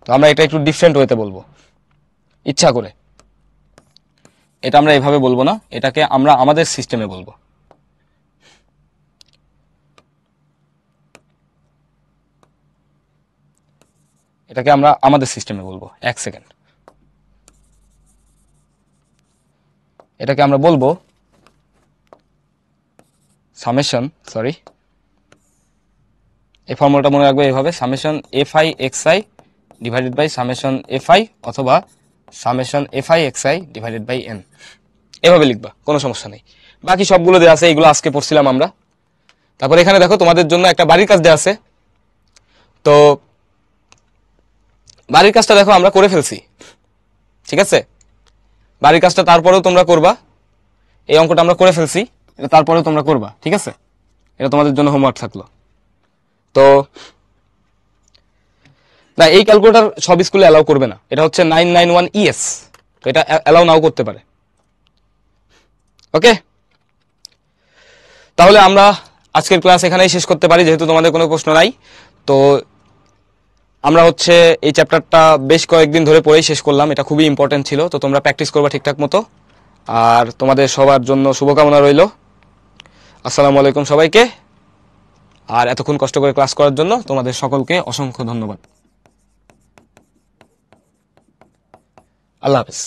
তো আমরা এটা একটু ডিফারেন্ট ওয়েতে বলবো ইচ্ছা করে। এটা আমরা এভাবে বলবো না, এটাকে আমরা আমাদের সিস্টেমে বলবো। এটাকে আমরা আমাদের সিস্টেমে বলবো। এক সেকেন্ড, এটাকে আমরা বলবো সামেশন, সরি, এই ফর্মুলাটা মনে রাখবে এইভাবে, summation f i x i divided by summation f i অথবা summation f i x i divided by n, এভাবে লিখবা, কোনো সমস্যা নেই। বাকি সবগুলো দেওয়া আছে, এইগুলো আজকে পড়ছিলাম আমরা। তারপর এখানে দেখো তোমাদের জন্য একটা বাড়ির কাজ দেওয়া আছে। তো বাড়ির কাজটা দেখো আমরা করে ফেলছি, ঠিক আছে? বাড়ির কাজটা তারপরেও তোমরা করবা, এই অঙ্কটা আমরা করে ফেলছি, এটা তারপরেও তোমরা করবা, ঠিক আছে? এটা তোমাদের জন্য হোমওয়ার্ক থাকলো। তো না, এই ক্যালকুলেটর সব স্কুলে অ্যালাউ করবে না, এটা হচ্ছে 991 ES, তো এটা অ্যালাউ নাও করতে পারে। ওকে, তাহলে আমরা আজকের ক্লাস এখানেই শেষ করতে পারি, যেহেতু তোমাদের কোনো প্রশ্ন নাই। তো আমরা হচ্ছে এই চ্যাপ্টারটা বেশ কয়েকদিন ধরে পড়েই শেষ করলাম, এটা খুবই ইম্পর্টেন্ট ছিল। তো তোমরা প্র্যাকটিস করবা ঠিকঠাক মতো, আর তোমাদের সবার জন্য শুভকামনা রইল। আসসালামু আলাইকুম সবাইকে, আর এতক্ষণ কষ্ট করে ক্লাস করার জন্য তোমাদের সকলকে অসংখ্য ধন্যবাদ। আল্লাহ হাফেজ।